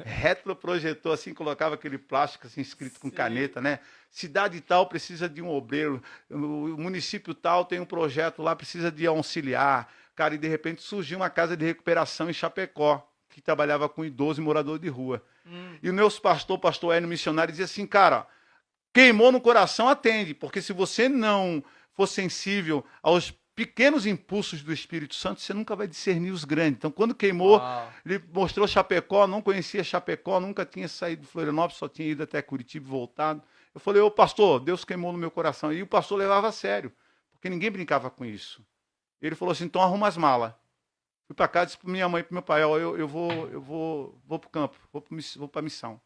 Retroprojetor, assim, colocava aquele plástico assim, escrito com Sim. caneta, né? Cidade tal precisa de um obreiro, o município tal tem um projeto lá, precisa de auxiliar. Cara, e de repente surgiu uma casa de recuperação em Chapecó, que trabalhava com idoso e morador de rua. E o meu pastor Hélio missionário, dizia assim, cara, queimou no coração, atende, porque se você não for sensível aos pequenos impulsos do Espírito Santo, você nunca vai discernir os grandes. Então, quando queimou, Uau. ele mostrou Chapecó, não conhecia Chapecó, nunca tinha saído de Florianópolis, só tinha ido até Curitiba e voltado. Eu falei, ô pastor, Deus queimou no meu coração. E o pastor levava a sério, porque ninguém brincava com isso. Ele falou assim, então arruma as malas. Fui para casa, disse para minha mãe e para meu pai, ó, vou para o campo, vou para a missão.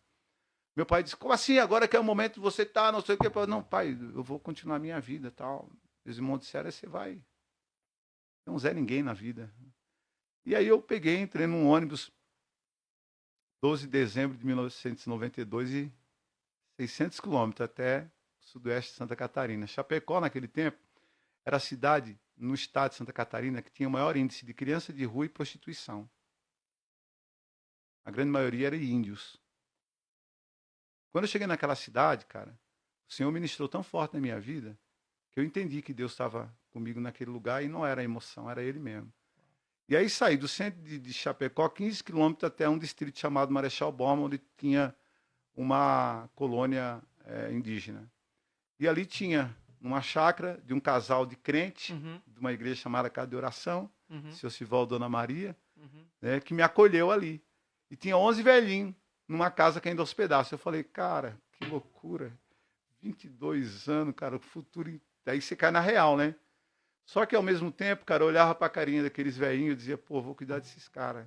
Meu pai disse, como assim? Agora que é o momento de você estar, não sei o quê. Não, pai, eu vou continuar a minha vida tal. Os irmãos disseram, você vai. Não Zé ninguém na vida. E aí eu peguei, entrei num ônibus, 12 de dezembro de 1992, e 600 quilômetros até o sudoeste de Santa Catarina. Chapecó, naquele tempo, era a cidade no estado de Santa Catarina que tinha o maior índice de criança de rua e prostituição. A grande maioria era índios. Quando eu cheguei naquela cidade, cara, o Senhor ministrou tão forte na minha vida que eu entendi que Deus estava comigo naquele lugar e não era emoção, era Ele mesmo. E aí saí do centro de Chapecó, 15 quilômetros até um distrito chamado Marechal Bormann, onde tinha uma colônia indígena. E ali tinha uma chácara de um casal de crente, de uma igreja chamada Casa de Oração, seu Sivaldo Dona Maria, né, que me acolheu ali. E tinha 11 velhinhos numa casa que ainda hospedasse. Eu falei, cara, que loucura. 22 anos, cara, o futuro... Aí você cai na real, né? Só que ao mesmo tempo, cara, eu olhava pra carinha daqueles velhinhos e dizia, pô, vou cuidar desses caras.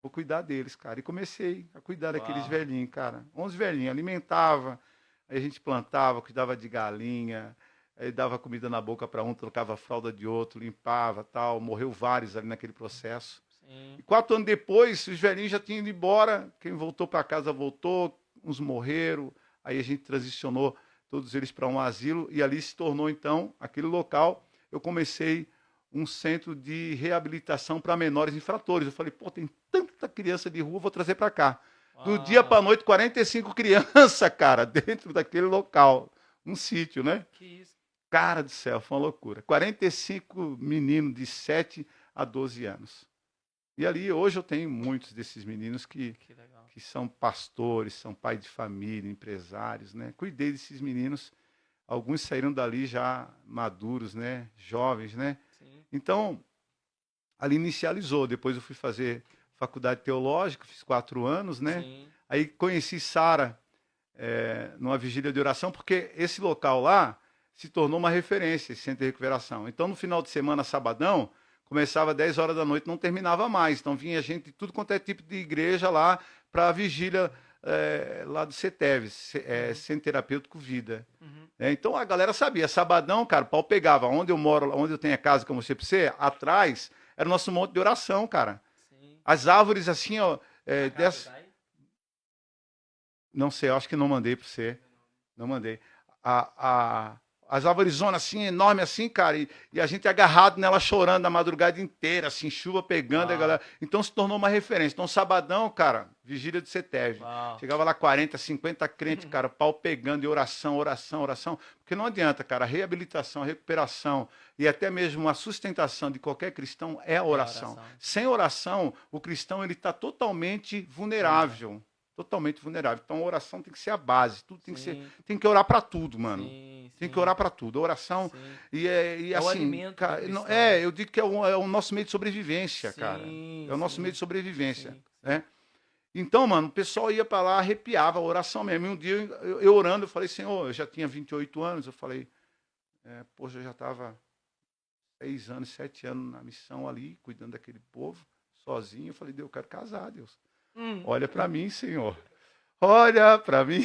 Vou cuidar deles, cara. E comecei a cuidar daqueles velhinhos, cara. 11 velhinhos, alimentava, aí a gente plantava, cuidava de galinha, aí dava comida na boca para um, trocava a fralda de outro, limpava, tal. Morreu vários ali naquele processo. Sim. E 4 anos depois, os velhinhos já tinham ido embora. Quem voltou para casa voltou, uns morreram. Aí a gente transicionou todos eles para um asilo e ali se tornou, então, aquele local. Eu comecei um centro de reabilitação para menores infratores. Eu falei, pô, tem tanta criança de rua, vou trazer para cá. Do dia para a noite, 45 crianças, cara, dentro daquele local. Um sítio, né? Que isso. Cara do céu, foi uma loucura. 45 meninos de 7 a 12 anos. E ali, hoje, eu tenho muitos desses meninos que são pastores, são pais de família, empresários, né? Cuidei desses meninos. Alguns saíram dali já maduros, né? Jovens, né? Sim. Então, ali inicializou. Depois eu fui fazer faculdade teológica, fiz 4 anos, né? Sim. Aí conheci Sara numa vigília de oração, porque esse local lá se tornou uma referência, esse centro de recuperação. Então, no final de semana, sabadão, começava 10 horas da noite, não terminava mais. Então, vinha gente de tudo quanto é tipo de igreja lá para a vigília lá do CETEV, Centro Terapêutico Vida. Então, a galera sabia. Sabadão, cara, o pau pegava. Onde eu moro, onde eu tenho a casa, como eu mostrei para você, atrás, era o nosso monte de oração, cara. Sim. As árvores, assim, ó... Dessa... Não sei, eu acho que não mandei para você. Não mandei. As árvores assim, enorme assim, cara, e a gente agarrado nela chorando a madrugada inteira, assim, chuva pegando, a galera. Então se tornou uma referência. Então, sabadão, cara, vigília do CETEV. Chegava lá 40, 50 crentes, cara, pau pegando, e oração, oração, oração. Porque não adianta, cara, a reabilitação, a recuperação e até mesmo a sustentação de qualquer cristão é a oração. Sem oração, o cristão ele está totalmente vulnerável. Totalmente vulnerável. Então, a oração tem que ser a base. Tudo tem que ser. Tem que orar para tudo, mano. Tem que orar para tudo. A oração. E assim. O alimento cara, eu digo que é o nosso meio de sobrevivência, cara. É o nosso meio de sobrevivência. Né? Então, mano, o pessoal ia para lá, arrepiava a oração mesmo. E um dia, eu orando, eu falei, Senhor, eu já tinha 28 anos. Eu falei, poxa, eu já estava 6 anos, 7 anos na missão ali, cuidando daquele povo, sozinho. Eu falei, Deus, eu quero casar, Deus. Olha para mim, Senhor. Olha para mim.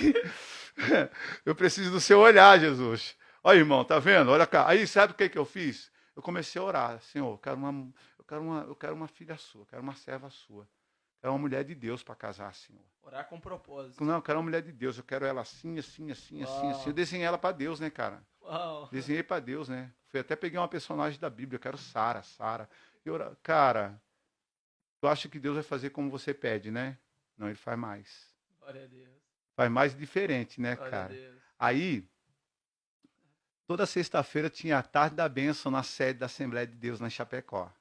Eu preciso do seu olhar, Jesus. Olha, irmão, tá vendo? Olha cá. Aí, sabe o que eu fiz? Eu comecei a orar. Senhor, eu quero uma filha sua, eu quero uma serva sua. Eu quero uma mulher de Deus para casar, Senhor. Orar com propósito. Não, eu quero uma mulher de Deus. Eu quero ela assim, assim, assim, assim, assim. Eu desenhei ela para Deus, né, cara? Uau. Desenhei para Deus, né? Até peguei uma personagem da Bíblia. Eu quero Sara. Cara, tu acha que Deus vai fazer como você pede, né? Não, ele faz mais. Glória a Deus. Faz mais diferente, né, Glória cara? a Deus. Aí, toda sexta-feira tinha a tarde da bênção na sede da Assembleia de Deus, lá em Chapecó.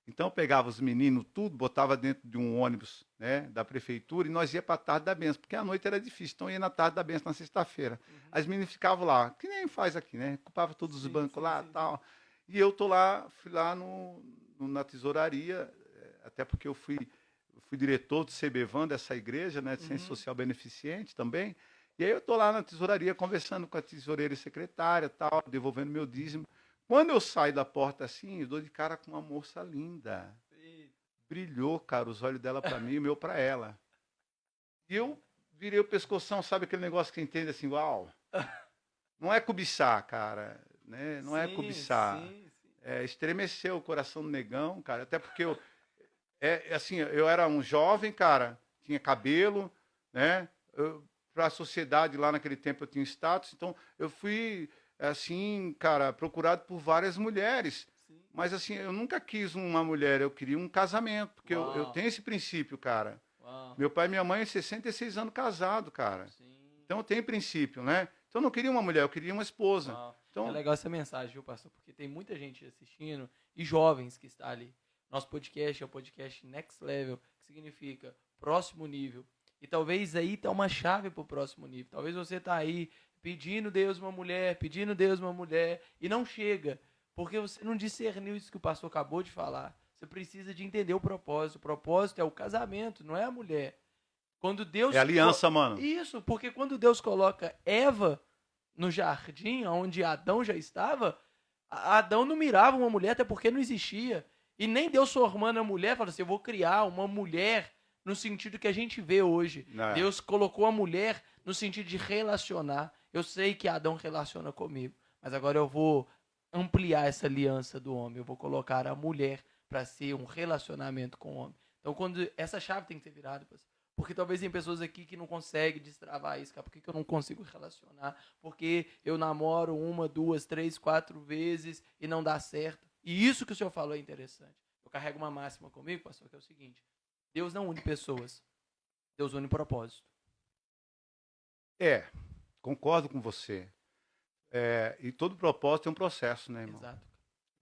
Então, eu pegava os meninos, tudo, botava dentro de um ônibus, né, da prefeitura, e nós ia para a tarde da bênção, porque a noite era difícil. Então, ia na tarde da bênção, na sexta-feira. As meninas ficavam lá, que nem faz aqui, né? Ocupava todos os bancos lá e tal. E eu fui lá na tesouraria, até porque eu fui diretor do CBVAN dessa igreja, né, de Ciência Social Beneficente também. E aí eu estou lá na tesouraria, conversando com a tesoureira e secretária, tal, devolvendo meu dízimo. Quando eu saio da porta assim, eu dou de cara com uma moça linda. Brilhou, cara, os olhos dela para mim e o meu para ela. E eu virei o pescoção, sabe aquele negócio que entende assim, uau. Não é cobiçar, cara, né? Não é cobiçar. Estremeceu o coração do negão, cara, até porque eu era um jovem, cara, tinha cabelo, né? Para a sociedade lá naquele tempo eu tinha status, então eu fui assim, cara, procurado por várias mulheres. Sim. Mas assim, eu nunca quis uma mulher, eu queria um casamento, porque eu tenho esse princípio, cara. Uau. Meu pai e minha mãe, 66 anos casados, cara. Sim. Então eu tenho princípio, né? Então eu não queria uma mulher, eu queria uma esposa. Então, é legal essa mensagem, viu, pastor? Porque tem muita gente assistindo e jovens que está ali. Nosso podcast é o podcast Next Level, que significa próximo nível. E talvez aí tá uma chave para o próximo nível. Talvez você tá aí pedindo Deus uma mulher, e não chega, porque você não discerniu isso que o pastor acabou de falar. Você precisa de entender o propósito. O propósito é o casamento, não é a mulher. Quando Deus é aliança, mano. Isso, porque quando Deus coloca Eva no jardim, onde Adão já estava, Adão não mirava uma mulher, até porque não existia. E nem Deus formando a mulher, falou assim, eu vou criar uma mulher no sentido que a gente vê hoje. Não. Deus colocou a mulher no sentido de relacionar. Eu sei que Adão relaciona comigo, mas agora eu vou ampliar essa aliança do homem. Eu vou colocar a mulher para ser um relacionamento com o homem. Então, quando essa chave tem que ser virada, porque talvez tem pessoas aqui que não conseguem destravar isso, cara. Por que eu não consigo relacionar? Porque eu namoro 1, 2, 3, 4 vezes e não dá certo. E isso que o senhor falou é interessante. Eu carrego uma máxima comigo, pastor, que é o seguinte: Deus não une pessoas, Deus une propósito. Concordo com você. E todo propósito tem um processo, né, irmão? Exato.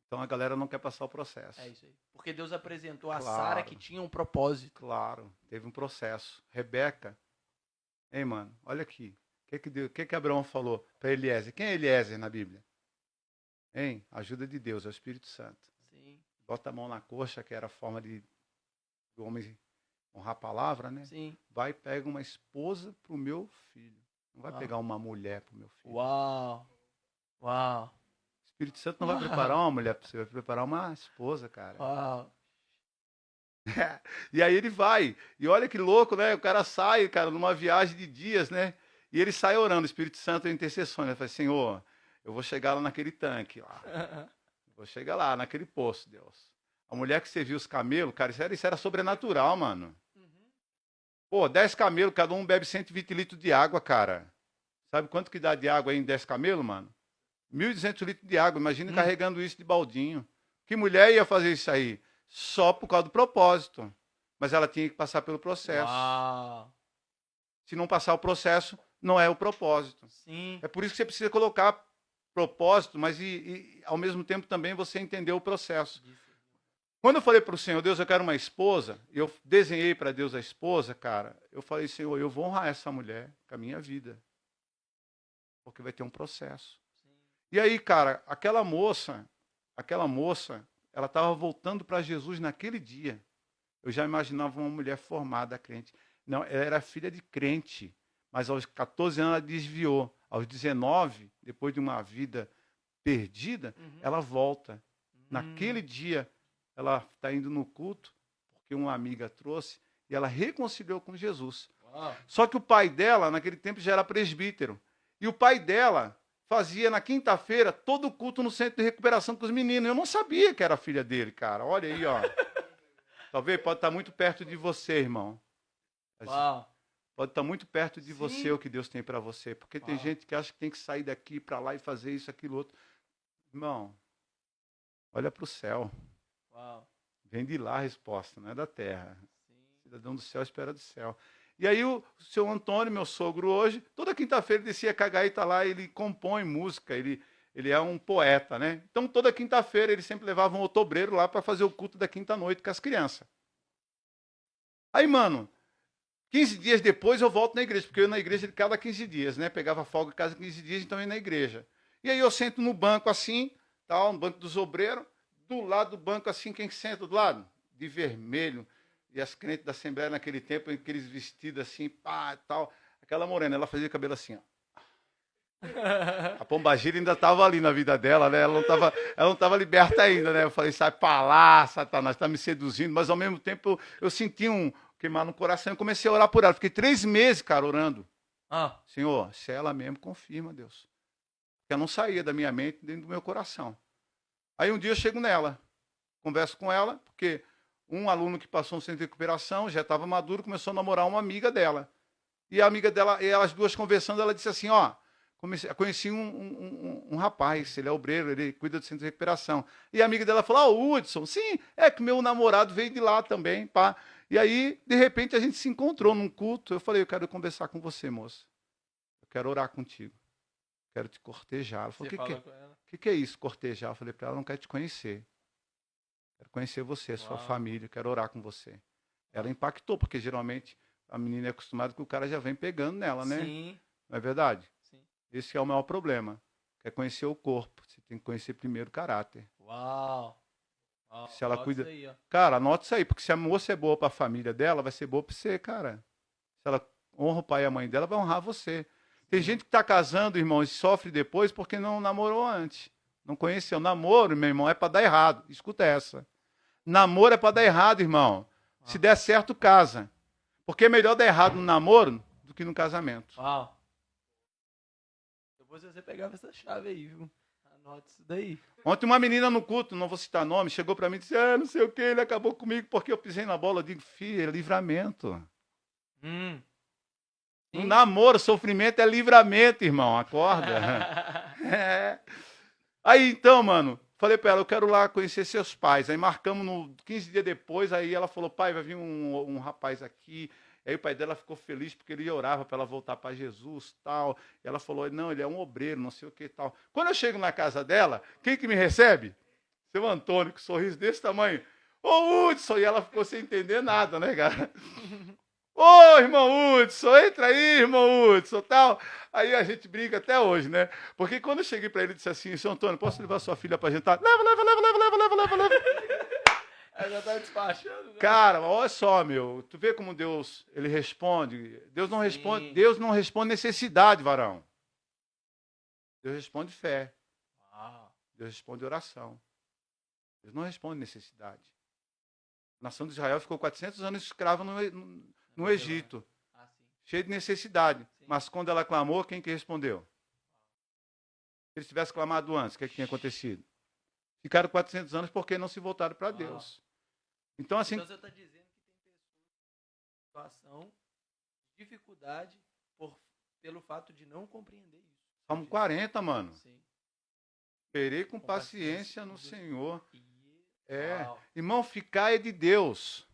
Então a galera não quer passar o processo. É isso aí. Porque Deus apresentou a Sara que tinha um propósito. Claro, teve um processo. Rebeca, hein, mano? Olha aqui. O que Abraão falou para Eliezer? Quem é Eliezer na Bíblia? Hein? Ajuda de Deus, é o Espírito Santo. Sim. Bota a mão na coxa, que era a forma do homem honrar a palavra, né? Sim. Vai e pega uma esposa pro meu filho. Não vai pegar uma mulher pro meu filho. Uau! Uau! O Espírito Santo não vai preparar uma mulher para você, vai preparar uma esposa, cara. Uau! E aí ele vai. E olha que louco, né? O cara sai, cara, numa viagem de dias, né? E ele sai orando. O Espírito Santo é intercessão. Ele fala, Senhor, eu vou chegar lá naquele tanque lá. Vou chegar lá, naquele poço, Deus. A mulher que serviu os camelos, cara, isso era sobrenatural, mano. Pô, 10 camelos, cada um bebe 120 litros de água, cara. Sabe quanto que dá de água aí em 10 camelos, mano? 1.200 litros de água. Imagina carregando isso de baldinho. Que mulher ia fazer isso aí? Só por causa do propósito. Mas ela tinha que passar pelo processo. Uau. Se não passar o processo, não é o propósito. Sim. É por isso que você precisa colocar propósito, mas ao mesmo tempo também você entender o processo. Isso. Quando eu falei para o Senhor, Deus, eu quero uma esposa, e eu desenhei para Deus a esposa, cara, eu falei, Senhor, eu vou honrar essa mulher com a minha vida. Porque vai ter um processo. Sim. E aí, cara, aquela moça, ela estava voltando para Jesus naquele dia. Eu já imaginava uma mulher formada, crente. Não, ela era filha de crente, mas aos 14 anos ela desviou. Aos 19, depois de uma vida perdida, ela volta. Naquele dia, ela está indo no culto, porque uma amiga trouxe, e ela reconciliou com Jesus. Uau. Só que o pai dela, naquele tempo, já era presbítero. E o pai dela fazia, na quinta-feira, todo o culto no centro de recuperação com os meninos. Eu não sabia que era filha dele, cara. Olha aí, ó. Talvez pode estar muito perto de você, irmão. Uau. Pode estar muito perto de Sim. você o que Deus tem para você. Porque tem Uau. gente que acha que tem que sair daqui para lá e fazer isso, aquilo, outro. Irmão, olha para o céu. Uau. Vem de lá a resposta, não é da terra. Sim. Cidadão do céu espera do céu. E aí o seu Antônio, meu sogro hoje, toda quinta-feira ele descia com a gaita lá, ele compõe música, ele é um poeta, né? Então toda quinta-feira ele sempre levava um outobreiro lá para fazer o culto da quinta-noite com as crianças. Aí, mano, 15 dias depois eu volto na igreja, porque eu ia na igreja de cada 15 dias, né? Pegava folga em casa 15 dias, então eu ia na igreja. E aí eu sento no banco assim, tal, no banco dos obreiros, do lado do banco assim, quem senta do lado? De vermelho. E as crentes da Assembleia naquele tempo, aqueles vestidos assim, pá, tal. Aquela morena, ela fazia cabelo assim, ó. A pombagira ainda estava ali na vida dela, né? Ela não estava liberta ainda, né? Eu falei, sai pra lá, Satanás, está me seduzindo. Mas ao mesmo tempo eu senti um queimar no coração e comecei a orar por ela. Fiquei 3 meses, cara, orando. Senhor, se é ela mesmo, confirma, Deus. Porque ela não saía da minha mente, dentro do meu coração. Aí um dia eu chego nela, converso com ela, porque um aluno que passou no centro de recuperação, já estava maduro, começou a namorar uma amiga dela. E a amiga dela, e elas duas conversando, ela disse assim, ó, conheci um rapaz, ele é obreiro, ele cuida do centro de recuperação. E a amiga dela falou, Hudson, sim, é que meu namorado veio de lá também, pá. E aí, de repente, a gente se encontrou num culto. Eu falei, eu quero conversar com você, moça. Eu quero orar contigo. Quero te cortejar. Ela falou, o que é isso, cortejar? Eu falei para ela, não quero te conhecer. Quero conhecer você, sua família, quero orar com você. Ela impactou, porque geralmente a menina é acostumada que o cara já vem pegando nela, né? Sim. Não é verdade? Sim. Esse é o maior problema. Quer conhecer o corpo, você tem que conhecer primeiro o caráter. Uau. Se ela cuida. Isso aí, ó. Cara, anota isso aí, porque se a moça é boa para a família dela, vai ser boa para você, cara. Se ela honra o pai e a mãe dela, vai honrar você. Tem gente que está casando, irmão, e sofre depois porque não namorou antes. Não conheceu. Namoro, meu irmão, é para dar errado. Escuta essa. Namoro é para dar errado, irmão. Se der certo, casa. Porque é melhor dar errado no namoro do que no casamento. Uau. Depois você pegava essa chave aí, viu? Anota isso daí. Ontem uma menina no culto, não vou citar nome, chegou para mim e disse, não sei o que, ele acabou comigo porque eu pisei na bola. Eu digo, filho, é livramento. No namoro, sofrimento é livramento, irmão. Acorda. É. Aí, então, mano, falei para ela, eu quero lá conhecer seus pais. Aí marcamos 15 dias depois, aí ela falou, pai, vai vir um rapaz aqui. Aí o pai dela ficou feliz porque ele orava para ela voltar para Jesus, tal. E ela falou, não, ele é um obreiro, não sei o que, tal. Quando eu chego na casa dela, quem que me recebe? Seu Antônio, com um sorriso desse tamanho. Ô, Hudson! E ela ficou sem entender nada, né, cara? Ô, irmão Hudson, entra aí, irmão Hudson, tal. Aí a gente briga até hoje, né? Porque quando eu cheguei para ele e disse assim, seu Antônio, posso levar sua filha para jantar? Leva. Ela já tá despachando. Né? Cara, olha só, meu. Tu vê como Deus, ele responde. Deus não responde necessidade, varão. Deus responde fé. Deus responde oração. Deus não responde necessidade. A nação de Israel ficou 400 anos escrava no Egito. Cheio de necessidade. Sim. Mas quando ela clamou, quem que respondeu? Se eles tivessem clamado antes, o que tinha acontecido? Ficaram 400 anos porque não se voltaram para Deus. Então, assim... Então você está dizendo que tem pessoas em situação de dificuldade pelo fato de não compreender isso. Salmo 40, mano. Sim. Esperei com paciência no Senhor. Irmão, ficar é de Deus.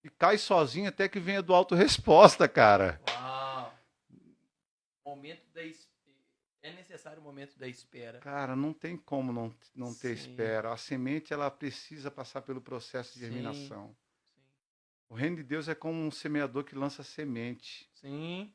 E cai sozinho até que venha do alto resposta, cara. Uau. É necessário o momento da espera. Cara, não tem como não ter espera. A semente, ela precisa passar pelo processo de germinação. Sim. O reino de Deus é como um semeador que lança semente. Sim.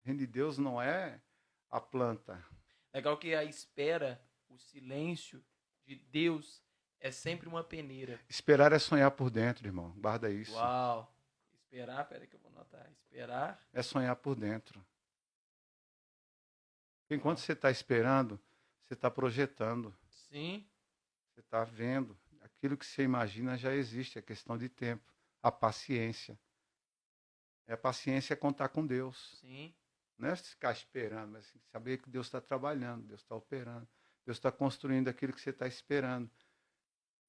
O reino de Deus não é a planta. Legal que a espera, o silêncio de Deus é sempre uma peneira. Esperar é sonhar por dentro, irmão. Guarda isso. Uau. Esperar, peraí que eu vou anotar. Esperar é sonhar por dentro. Enquanto você está esperando, você está projetando. Sim. Você está vendo. Aquilo que você imagina já existe, é questão de tempo. A paciência. A paciência é contar com Deus. Sim. Não é ficar esperando, mas saber que Deus está trabalhando, Deus está operando, Deus está construindo aquilo que você está esperando.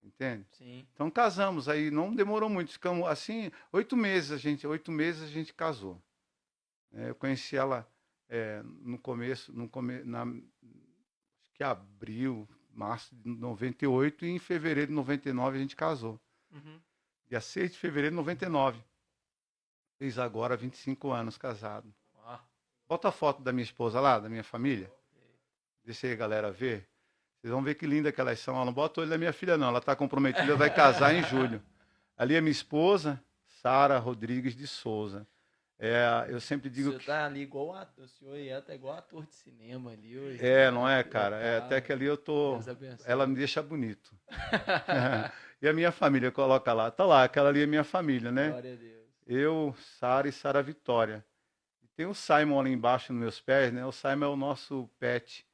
Entende? Sim. Então casamos, aí não demorou muito, ficamos assim, 8 meses a gente casou. Eu conheci ela no começo, acho que abril, março de 98, e em fevereiro de 99 a gente casou. Uhum. Dia 6 de fevereiro de 99. Fez agora 25 anos casado. Ah. Bota a foto da minha esposa lá, da minha família. Deixa aí a galera ver. Vocês vão ver que linda que elas são. Ela não bota o olho da minha filha, não. Ela está comprometida, vai casar em julho. Ali é minha esposa, Sara Rodrigues de Souza. Eu sempre digo O senhor tá ali igual ator, o senhor tá igual ator de cinema ali hoje. não é, cara? Até que ali eu tô... Deus abençoe. Ela me deixa bonito. E a minha família, coloca lá. Tá lá, aquela ali é minha família, né? Glória a Deus. Eu, Sara e Sara Vitória. Tem o Simon ali embaixo nos meus pés, né? O Simon é o nosso pet.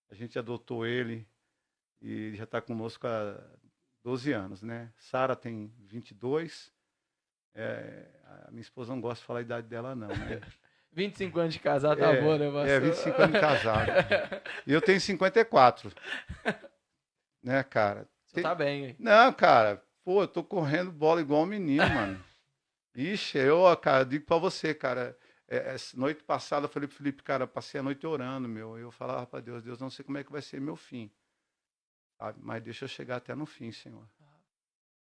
A gente adotou ele e ele já está conosco há 12 anos, né? Sara tem 22. A minha esposa não gosta de falar a idade dela, não, né? 25 anos de casado, tá bom, né, pastor? 25 anos de casado. E eu tenho 54. Né, cara? Você tá bem, hein? Não, cara. Pô, eu tô correndo bola igual um menino, mano. Ixi, cara, digo pra você, cara. Noite passada eu falei pro Felipe, cara, passei a noite orando, meu. Eu falava pra Deus, Deus, não sei como é que vai ser meu fim. Sabe? Mas deixa eu chegar até no fim, Senhor.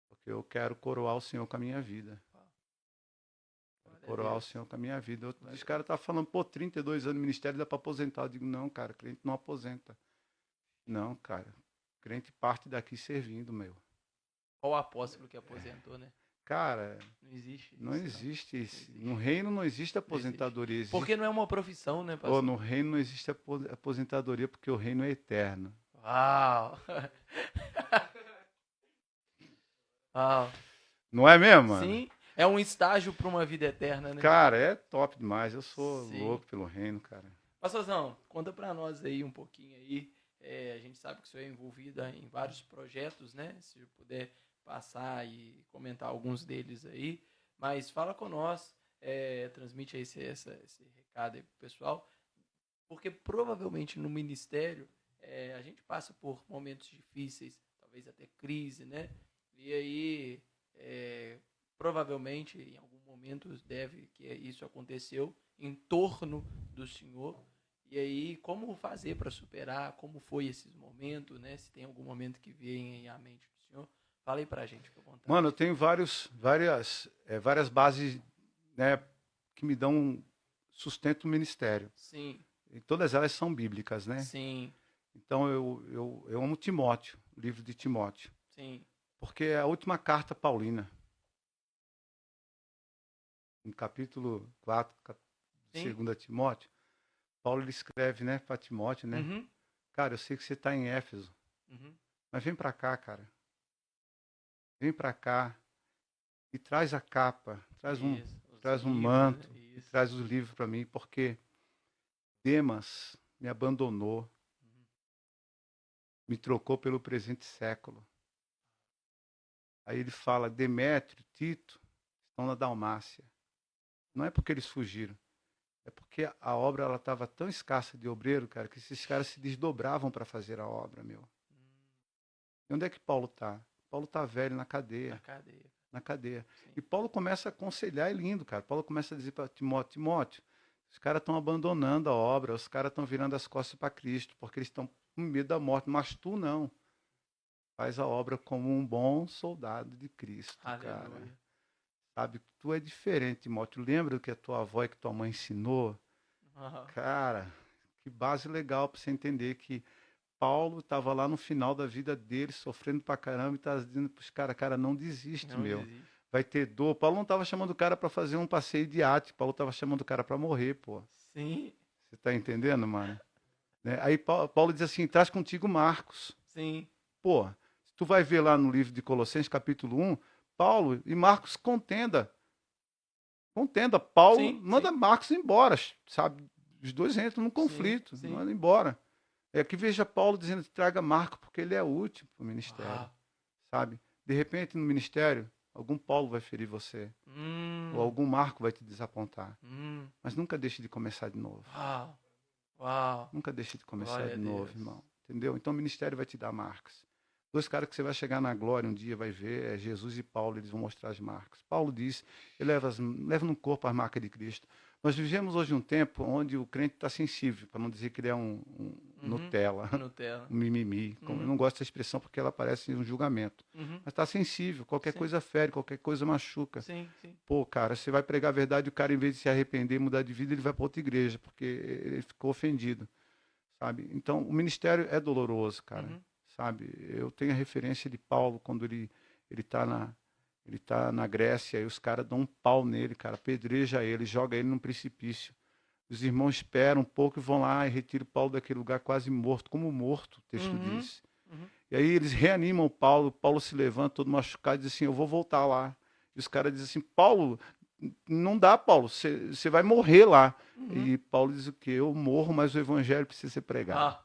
Porque eu quero coroar o Senhor com a minha vida. Coroar o Senhor com a minha vida. Os caras tá falando, pô, 32 anos de ministério dá pra aposentar. Eu digo, não, cara, crente não aposenta. Não, cara. Crente parte daqui servindo, meu. Qual apóstolo que aposentou, né? Cara, não existe isso. Não existe isso. No reino não existe aposentadoria. Existe... Porque não é uma profissão, né, pastor? Pô, no reino não existe aposentadoria porque o reino é eterno. Uau! Uau! Não é mesmo, mano? Sim, é um estágio para uma vida eterna, né? Cara, é top demais. Eu sou louco pelo reino, cara. Pastorzão, conta pra nós aí um pouquinho aí. A gente sabe que o senhor é envolvido em vários projetos, né? Se puder passar e comentar alguns deles aí. Mas fala com nós, transmite aí esse recado aí pro pessoal. Porque provavelmente no ministério a gente passa por momentos difíceis, talvez até crise, né? E aí, provavelmente, em algum momento que isso aconteceu em torno do senhor. E aí, como fazer para superar? Como foi esses momentos, né? Se tem algum momento que vem à mente do senhor, fala aí pra gente, fica à vontade. Mano, eu tenho várias bases, né, que me dão sustento no ministério. Sim. E todas elas são bíblicas, né? Sim. Então eu amo Timóteo, o livro de Timóteo. Sim. Porque é a última carta paulina. No capítulo 4, de 2 Timóteo, Paulo ele escreve, né, para Timóteo, né? Uhum. Cara, eu sei que você está em Éfeso, mas vem para cá, cara. Vem para cá e traz a capa, traz um manto, e traz os livros para mim, porque Demas me abandonou, me trocou pelo presente século. Aí ele fala, Demétrio, Tito estão na Dalmácia. Não é porque eles fugiram, é porque a obra ela estava tão escassa de obreiro, cara, que esses caras se desdobravam para fazer a obra, meu. E onde é que Paulo está? Paulo está velho na cadeia. Na cadeia. Sim. E Paulo começa a aconselhar, é lindo, cara. Paulo começa a dizer para Timóteo, os caras estão abandonando a obra, os caras estão virando as costas para Cristo, porque eles estão com medo da morte, mas tu não. Faz a obra como um bom soldado de Cristo, cara. Sabe, tu é diferente, Timóteo. Lembra do que a tua avó e que tua mãe ensinou? Cara, que base legal para você entender que Paulo estava lá no final da vida dele, sofrendo pra caramba, e estava dizendo para os caras, cara, não desiste, meu. Vai ter dor. Paulo não estava chamando o cara para fazer um passeio de iate. Paulo estava chamando o cara para morrer, pô. Sim. Você tá entendendo, mano? Né? Aí Paulo diz assim, traz contigo Marcos. Sim. Pô, tu vai ver lá no livro de Colossenses, capítulo 1, Paulo e Marcos contenda. Paulo manda Marcos embora, sabe? Os dois entram num conflito, manda embora. É que veja Paulo dizendo que traga Marco, porque ele é útil para o ministério, Uau. sabe? De repente, no ministério, algum Paulo vai ferir você, ou algum Marco vai te desapontar. Mas nunca deixe de começar de novo. Uau. Uau. Nunca deixe de começar Glória de a novo, Deus. irmão. Entendeu? Então o ministério vai te dar marcas. Dois caras que você vai chegar na glória um dia, vai ver, é Jesus e Paulo, eles vão mostrar as marcas. Paulo diz, ele leva no corpo as marcas de Cristo. Nós vivemos hoje um tempo onde o crente está sensível, para não dizer que ele é um Nutella, Nutella. um mimimi. Eu não gosto dessa expressão porque ela parece um julgamento. Mas está sensível, qualquer Sim. coisa fere, qualquer coisa machuca. Sim, sim. Pô, cara, você vai pregar a verdade e o cara, em vez de se arrepender e mudar de vida, ele vai para outra igreja, porque ele ficou ofendido, sabe? Então, o ministério é doloroso, cara, sabe? Eu tenho a referência de Paulo, quando ele tá na Grécia, e os caras dão um pau nele, cara, apedreja ele, joga ele num precipício. Os irmãos esperam um pouco e vão lá e retiram Paulo daquele lugar quase morto, como morto, o texto diz. E aí eles reanimam Paulo, Paulo se levanta todo machucado e diz assim, eu vou voltar lá. E os caras dizem assim, Paulo, não dá, Paulo, você vai morrer lá. E Paulo diz o quê? Eu morro, mas o evangelho precisa ser pregado.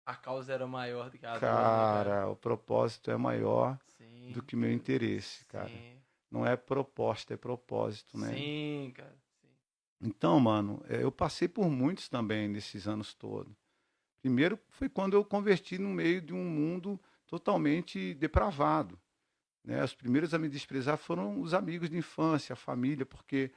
A causa era maior do que a dor, né, Cara, o propósito é maior Sim, do que meu interesse, cara. sim. Não é proposta, é propósito, né? Sim, cara. Sim. Então, mano, eu passei por muitos também nesses anos todos. Primeiro foi quando eu converti no meio de um mundo totalmente depravado, né? Os primeiros a me desprezar foram os amigos de infância, a família, porque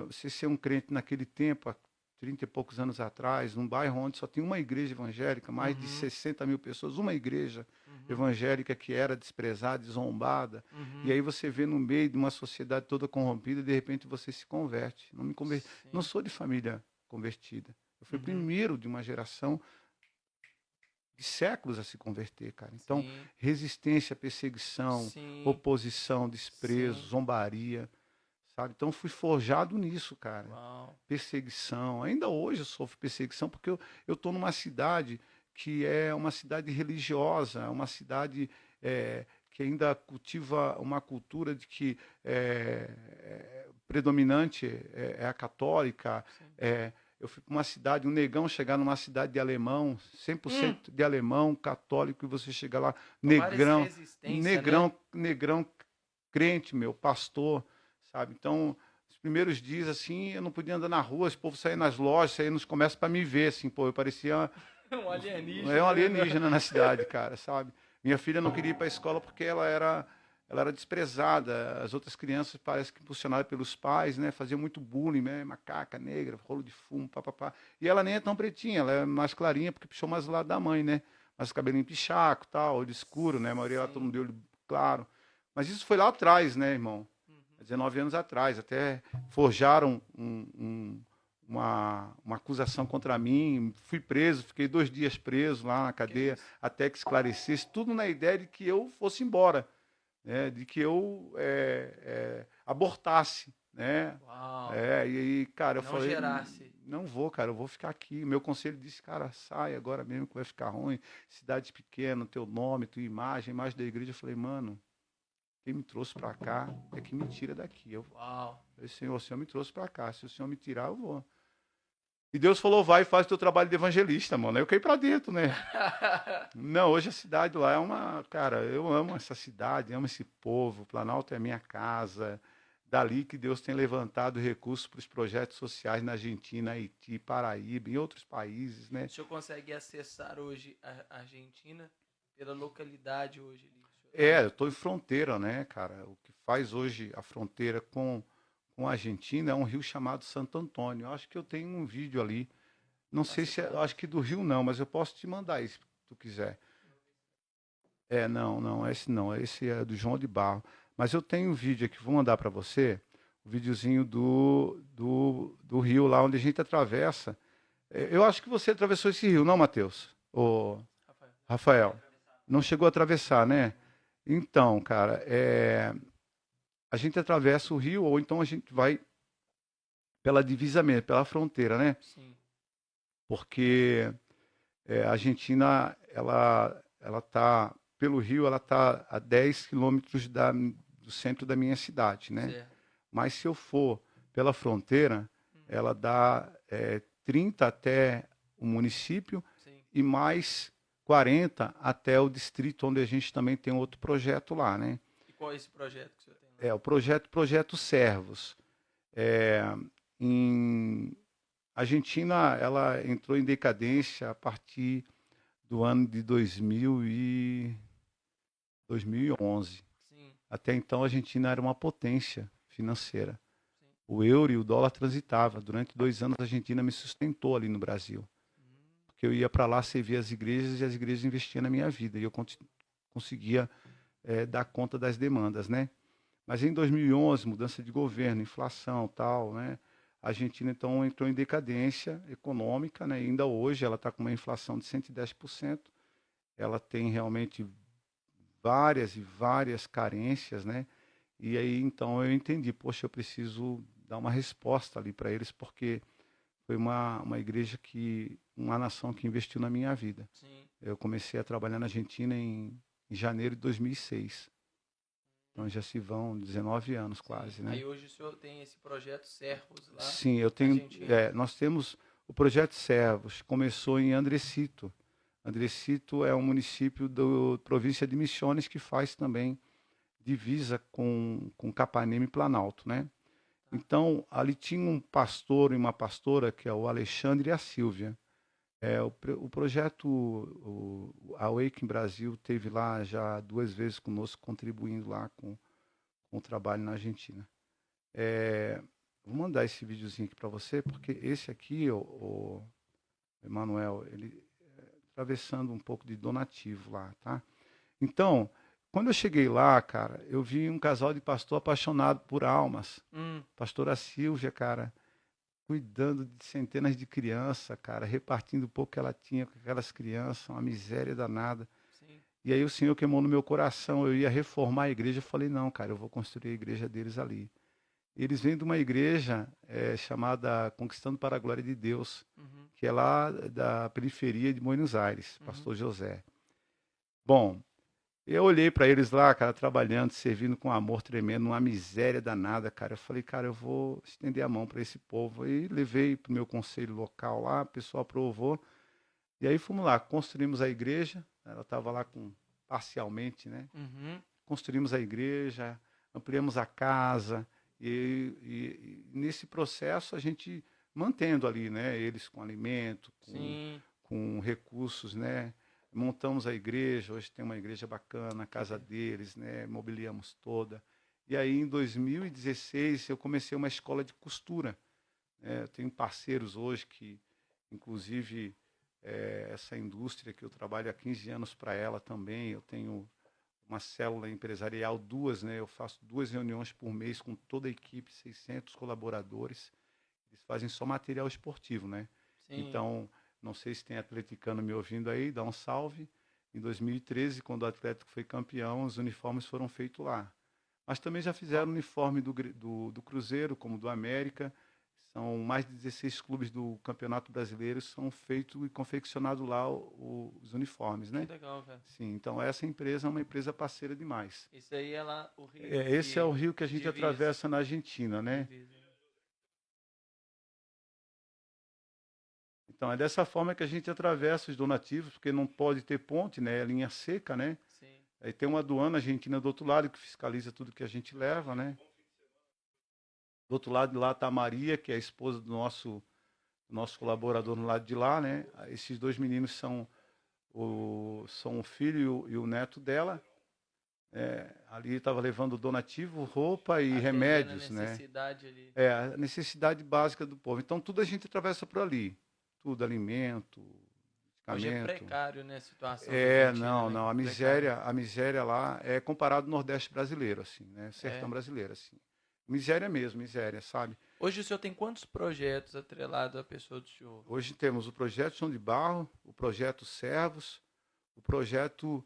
você ser um crente naquele tempo, há 30 e poucos anos atrás, num bairro onde só tinha uma igreja evangélica, mais de 60 mil pessoas, uma igreja evangélica que era desprezada, zombada, e aí você vê no meio de uma sociedade toda corrompida, de repente você se converte. Não me converti, não sou de família convertida. Eu fui o primeiro de uma geração de séculos a se converter, cara. Então, Sim. resistência, perseguição, Sim. oposição, desprezo, Sim. zombaria, sabe? Então, fui forjado nisso, cara. Uau. Perseguição. Ainda hoje eu sofro perseguição porque eu estou numa cidade que é uma cidade religiosa, uma cidade que ainda cultiva uma cultura de que predominante é a católica. Eu fui para uma cidade, um negão chegar numa cidade de alemão, 100% de alemão, católico, e você chegar lá, negrão, né? negrão crente, meu, pastor, sabe? Então, os primeiros dias, assim, eu não podia andar na rua, esse povo saía nas lojas, saía nos comércios para me ver, assim, pô, eu parecia um alienígena. um alienígena na cidade, cara, sabe? Minha filha não queria ir para a escola porque ela era desprezada. As outras crianças, parece que impulsionadas pelos pais, né, faziam muito bullying, né, macaca negra, rolo de fumo, papapá. E ela nem é tão pretinha, ela é mais clarinha porque puxou mais do lado da mãe, né? Mas cabelinho pichaco, tal, olho escuro, né? A maioria lá todo mundo de olho claro. Mas isso foi lá atrás, né, irmão? 19 anos atrás, até forjaram uma acusação contra mim, fui preso, fiquei 2 dias preso lá na cadeia, até que esclarecesse, tudo na ideia de que eu fosse embora, né? De que eu abortasse, né? Uau. E aí, cara, eu Não falei, gerasse. não vou, cara, eu vou ficar aqui. Meu conselho disse, cara, sai agora mesmo que vai ficar ruim, cidade pequena, teu nome, tua imagem, a imagem da igreja. Eu falei, mano, quem me trouxe para cá é que me tira daqui. Eu falei, Senhor, o Senhor me trouxe para cá. Se o Senhor me tirar, eu vou. E Deus falou, vai e faz o teu trabalho de evangelista, mano. Aí eu caí para dentro, né? Não, hoje a cidade lá é uma... Cara, eu amo essa cidade, amo esse povo. Planalto é a minha casa. Dali que Deus tem levantado recursos para os projetos sociais na Argentina, Haiti, Paraíba, em outros países, né? O senhor consegue acessar hoje a Argentina pela localidade hoje? Eu estou em fronteira, né, cara? O que faz hoje a fronteira com a Argentina é um rio chamado Santo Antônio. Eu acho que eu tenho um vídeo ali. Não sei se eu acho que do Rio não, mas eu posso te mandar isso, se tu quiser. Não, esse não. Esse é do João de Barro. Mas eu tenho um vídeo aqui, vou mandar para você, o videozinho do rio lá onde a gente atravessa. Eu acho que você atravessou esse rio, não, Matheus? Ô, Rafael. Não chegou a atravessar, né? Então, cara, a gente atravessa o rio ou então a gente vai pela divisa mesmo, pela fronteira, né? Sim. Porque a Argentina, ela tá, pelo rio, ela tá a 10 quilômetros do centro da minha cidade, né? Certo. Mas se eu for pela fronteira, ela dá 30 até o município Sim. e mais 40 até o distrito, onde a gente também tem outro projeto lá, né? E qual é esse projeto que o senhor tem lá? É o projeto Servos. Em Argentina, ela entrou em decadência a partir do ano de 2011. Sim, Até então, a Argentina era uma potência financeira. sim. O euro e o dólar transitavam. Durante 2 anos, a Argentina me sustentou ali no Brasil. Porque eu ia para lá servir as igrejas e as igrejas investiam na minha vida. E eu conseguia dar conta das demandas, né? Mas em 2011, mudança de governo, inflação, tal, né? A Argentina então entrou em decadência econômica, né? E ainda hoje ela está com uma inflação de 110%. Ela tem realmente várias e várias carências, né? E aí então eu entendi, poxa, eu preciso dar uma resposta ali para eles, porque foi uma igreja uma nação que investiu na minha vida. Sim. Eu comecei a trabalhar na Argentina em janeiro de 2006. Então já se vão 19 anos quase, Sim. né? Aí hoje o senhor tem esse projeto Servos lá Sim, eu na tenho. Argentina. Nós temos o projeto Servos, começou em Andresito. Andresito é um município da província de Misiones que faz também divisa com Capanema e Planalto, né? Tá. Então, ali tinha um pastor e uma pastora, que é o Alexandre e a Silvia. O projeto Awaken Brasil teve lá já 2 vezes conosco, contribuindo lá com o trabalho na Argentina. Vou mandar esse videozinho aqui para você, porque esse aqui, o Emanuel, ele atravessando um pouco de donativo lá, tá? Então, quando eu cheguei lá, cara, eu vi um casal de pastor apaixonado por almas. Pastora Silvia, cara, cuidando de centenas de crianças, cara, repartindo o pouco que ela tinha com aquelas crianças, uma miséria danada. Sim. E aí o Senhor queimou no meu coração, eu ia reformar a igreja, eu falei, não, cara, eu vou construir a igreja deles ali. Eles vêm de uma igreja chamada Conquistando para a Glória de Deus, Uhum. que é lá da periferia de Buenos Aires, Uhum. Pastor José. Bom, eu olhei para eles lá, cara, trabalhando, servindo com amor tremendo, uma miséria danada, cara. Eu falei, cara, eu vou estender a mão para esse povo. E levei para o meu conselho local lá, o pessoal aprovou. E aí fomos lá, construímos a igreja. Ela estava lá parcialmente, né? Uhum. Construímos a igreja, ampliamos a casa. E nesse processo a gente mantendo ali, né? Eles com alimento, Sim. com recursos, né? Montamos a igreja, hoje tem uma igreja bacana, a casa deles, né? Mobiliamos toda. E aí em 2016 eu comecei uma escola de costura. Eu tenho parceiros hoje que, inclusive, essa indústria que eu trabalho há 15 anos para ela também, eu tenho uma célula empresarial, né? Eu faço 2 reuniões por mês com toda a equipe, 600 colaboradores. Eles fazem só material esportivo, né? Sim. Então, não sei se tem atleticano me ouvindo aí, dá um salve. Em 2013, quando o Atlético foi campeão, os uniformes foram feitos lá. Mas também já fizeram uniforme do Cruzeiro, como do América. São mais de 16 clubes do Campeonato Brasileiro, são feitos e confeccionados lá os uniformes, Que né? legal, cara. Sim, então essa empresa é uma empresa parceira demais. Isso aí é lá o rio Esse é o rio que a gente divisa. atravessa na Argentina, né? Divisa. Então, é dessa forma que a gente atravessa os donativos, porque não pode ter ponte, né? É linha seca, né? Sim. Aí tem uma aduana argentina do outro lado que fiscaliza tudo que a gente leva, né? Do outro lado de lá está a Maria, que é a esposa do nosso colaborador no lado de lá, né? Esses 2 meninos são o filho e o neto dela. Ali estava levando donativo, roupa e Atendendo remédios, a né? necessidade ali. A necessidade básica do povo. Então, tudo a gente atravessa por ali. Tudo, alimento, Hoje é medicamento. precário, né, a situação da Argentina, Não, né? não. A miséria lá é comparado ao Nordeste brasileiro, assim, né? Sertão brasileiro, assim. Miséria mesmo, miséria, sabe? Hoje o senhor tem quantos projetos atrelados à pessoa do senhor? Hoje temos o projeto Chão de Barro, o projeto Servos, o projeto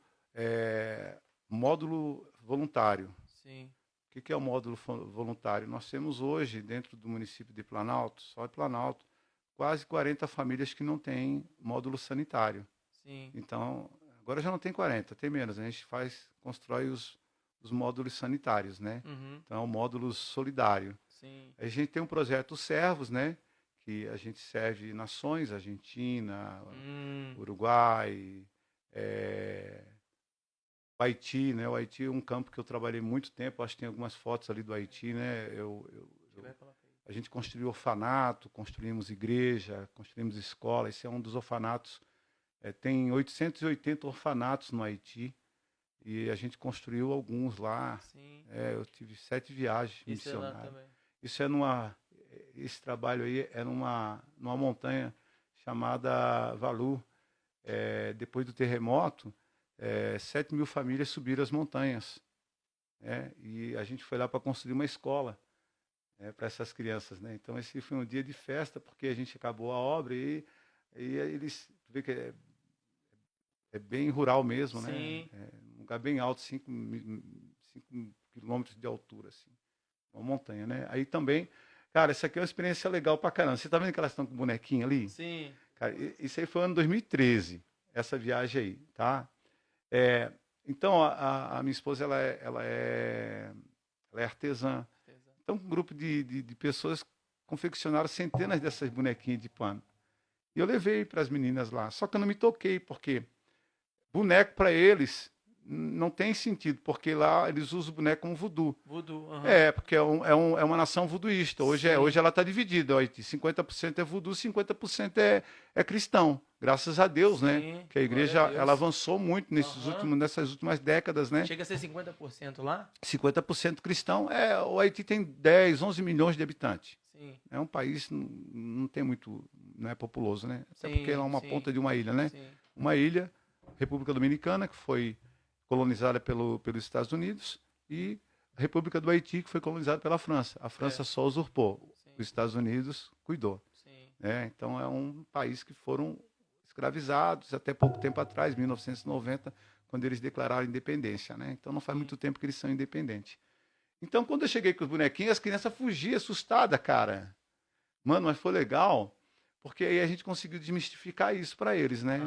Módulo Voluntário. Sim. O que é o módulo voluntário? Nós temos hoje, dentro do município de Planalto, só de Planalto, quase 40 famílias que não têm módulo sanitário. Sim. Então, agora já não tem 40, tem menos. A gente constrói os módulos sanitários, né? Uhum. Então, é um módulo solidário. Sim. A gente tem um projeto Servos, né? que a gente serve nações, Argentina, Uruguai, o Haiti, né? O Haiti é um campo que eu trabalhei muito tempo, acho que tem algumas fotos ali do Haiti, né? A gente construiu orfanato, construímos igreja, construímos escola. Esse é um dos orfanatos. Tem 880 orfanatos no Haiti e a gente construiu alguns lá. Sim. Eu tive 7 viagens Isso é lá missionárias. também. Esse trabalho aí é numa montanha chamada Valu. Depois do terremoto, 7 mil famílias subiram as montanhas. E a gente foi lá para construir uma escola para essas crianças. Né? Então, esse foi um dia de festa, porque a gente acabou a obra e eles... Tu vê que é bem rural mesmo, Sim. né? Um lugar bem alto, 5 quilômetros de altura, assim. Uma montanha, né? Aí também, cara, essa aqui é uma experiência legal pra caramba. Você tá vendo que elas estão com o bonequinho ali? Sim. Cara, isso aí foi ano 2013, essa viagem aí, tá? Então, a minha esposa, ela é artesã. Então, um grupo de pessoas confeccionaram centenas dessas bonequinhas de pano. E eu levei para as meninas lá. Só que eu não me toquei, porque boneco para eles não tem sentido, porque lá eles usam o boneco como voodoo. Voodoo, Porque é uma nação voodooísta. Hoje ela está dividida. 50% é voodoo, 50% é cristão. Graças a Deus, né? Que a igreja ela avançou muito nessas últimas décadas, né? Chega a ser 50% lá? 50% cristão. O Haiti tem 10, 11 milhões de habitantes. Sim. É um país não tem muito, não é populoso, né? Até Sim, porque ela é uma ponta de uma ilha, né? Sim. Uma ilha, República Dominicana, que foi colonizada pelos Estados Unidos, e a República do Haiti, que foi colonizada pela França. A França só usurpou, os Estados Unidos cuidou. Então é um país que foram escravizados até pouco tempo atrás, 1990, quando eles declararam independência. Né? Então não faz muito tempo que eles são independentes. Então quando eu cheguei com os bonequinhos, as crianças fugiam assustadas, cara. Mano, mas foi legal, porque aí a gente conseguiu desmistificar isso para eles, né?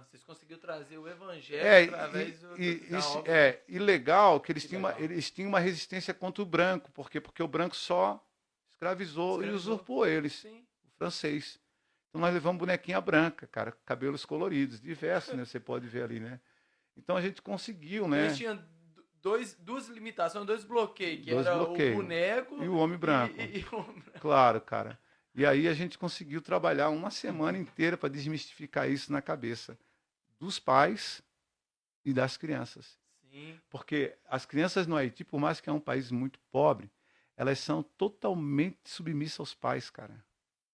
Vocês conseguiram trazer o evangelho através da obra. E legal que eles tinham uma resistência contra o branco, porque o branco só escravizou e usurpou eles, Sim. o francês. Então nós levamos bonequinha branca, cara, cabelos coloridos, diversos, né? Você pode ver ali, né? Então a gente conseguiu, né? Eles tinham duas limitações, dois bloqueios, que era o boneco e o homem branco. Claro, cara. E aí a gente conseguiu trabalhar uma semana inteira para desmistificar isso na cabeça dos pais e das crianças. Sim. Porque as crianças no Haiti, por mais que é um país muito pobre, elas são totalmente submissas aos pais, cara.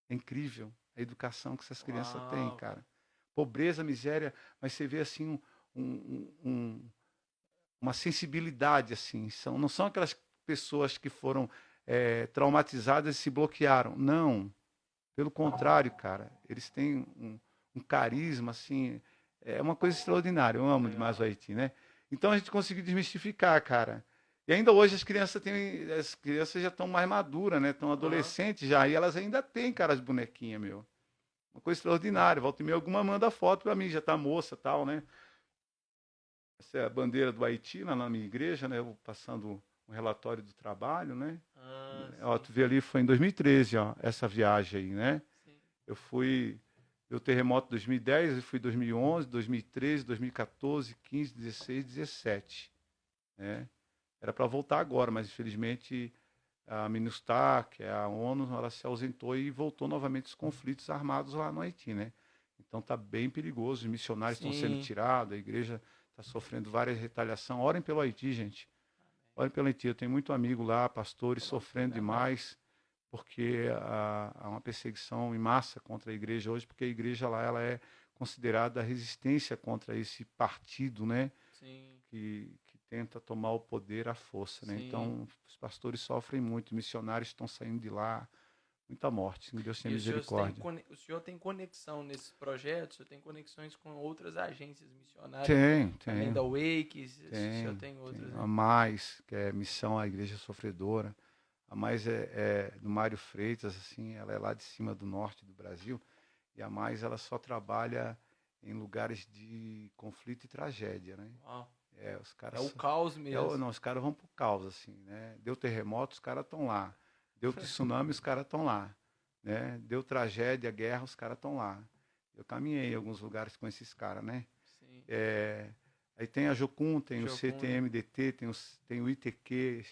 É incrível a educação que essas crianças têm, cara. Pobreza, miséria, mas você vê assim uma sensibilidade, assim. Não são aquelas pessoas que foram traumatizadas e se bloquearam. Não. Pelo contrário, cara. Eles têm um carisma, assim. É uma coisa extraordinária. Eu amo demais o Haiti, né? Então a gente conseguiu desmistificar, cara. E ainda hoje as crianças já estão mais maduras, né? Estão adolescentes já. E elas ainda têm, cara, as bonequinhas, meu. Uma coisa extraordinária. Volta e meia, alguma manda foto para mim, já tá moça e tal, né? Essa é a bandeira do Haiti lá na minha igreja, né? Eu passando um relatório do trabalho, né? Tu vê ali, foi em 2013, ó, essa viagem aí, né? Sim. Deu terremoto em 2010, eu fui em 2011, 2013, 2014, 15, 16, 17, né? Era para voltar agora, mas infelizmente a MINUSTAH, que é a ONU, ela se ausentou e voltou novamente os conflitos armados lá no Haiti, né? Então tá bem perigoso, os missionários estão sendo tirados, a igreja está sofrendo várias retaliações. Orem pelo Haiti, gente. Orem pelo Haiti. Eu tenho muito amigo lá, pastores, sofrendo demais, porque há uma perseguição em massa contra a igreja hoje, porque a igreja lá ela é considerada a resistência contra esse partido, né? Sim. Que tenta tomar o poder à força, né? Então, os pastores sofrem muito, missionários estão saindo de lá, muita morte, que Deus tenha misericórdia. O senhor tem conexão nesses projetos? O senhor tem conexões com outras agências missionárias? Tem. Além da Wake, o senhor tem outras? A Mais, que é Missão à Igreja Sofredora. A Mais é do Mário Freitas, assim, ela é lá de cima do norte do Brasil. E a Mais, ela só trabalha em lugares de conflito e tragédia, né? Uau. Os caras, o caos mesmo. Os caras vão pro caos, assim, né? Deu terremoto, os caras estão lá. Deu tsunami, os caras estão lá. né? Deu tragédia, guerra, os caras estão lá. Eu caminhei em alguns lugares com esses caras, né? Sim. Aí tem a Jocum, tem o Jocum, CTMDT, tem o ITQ,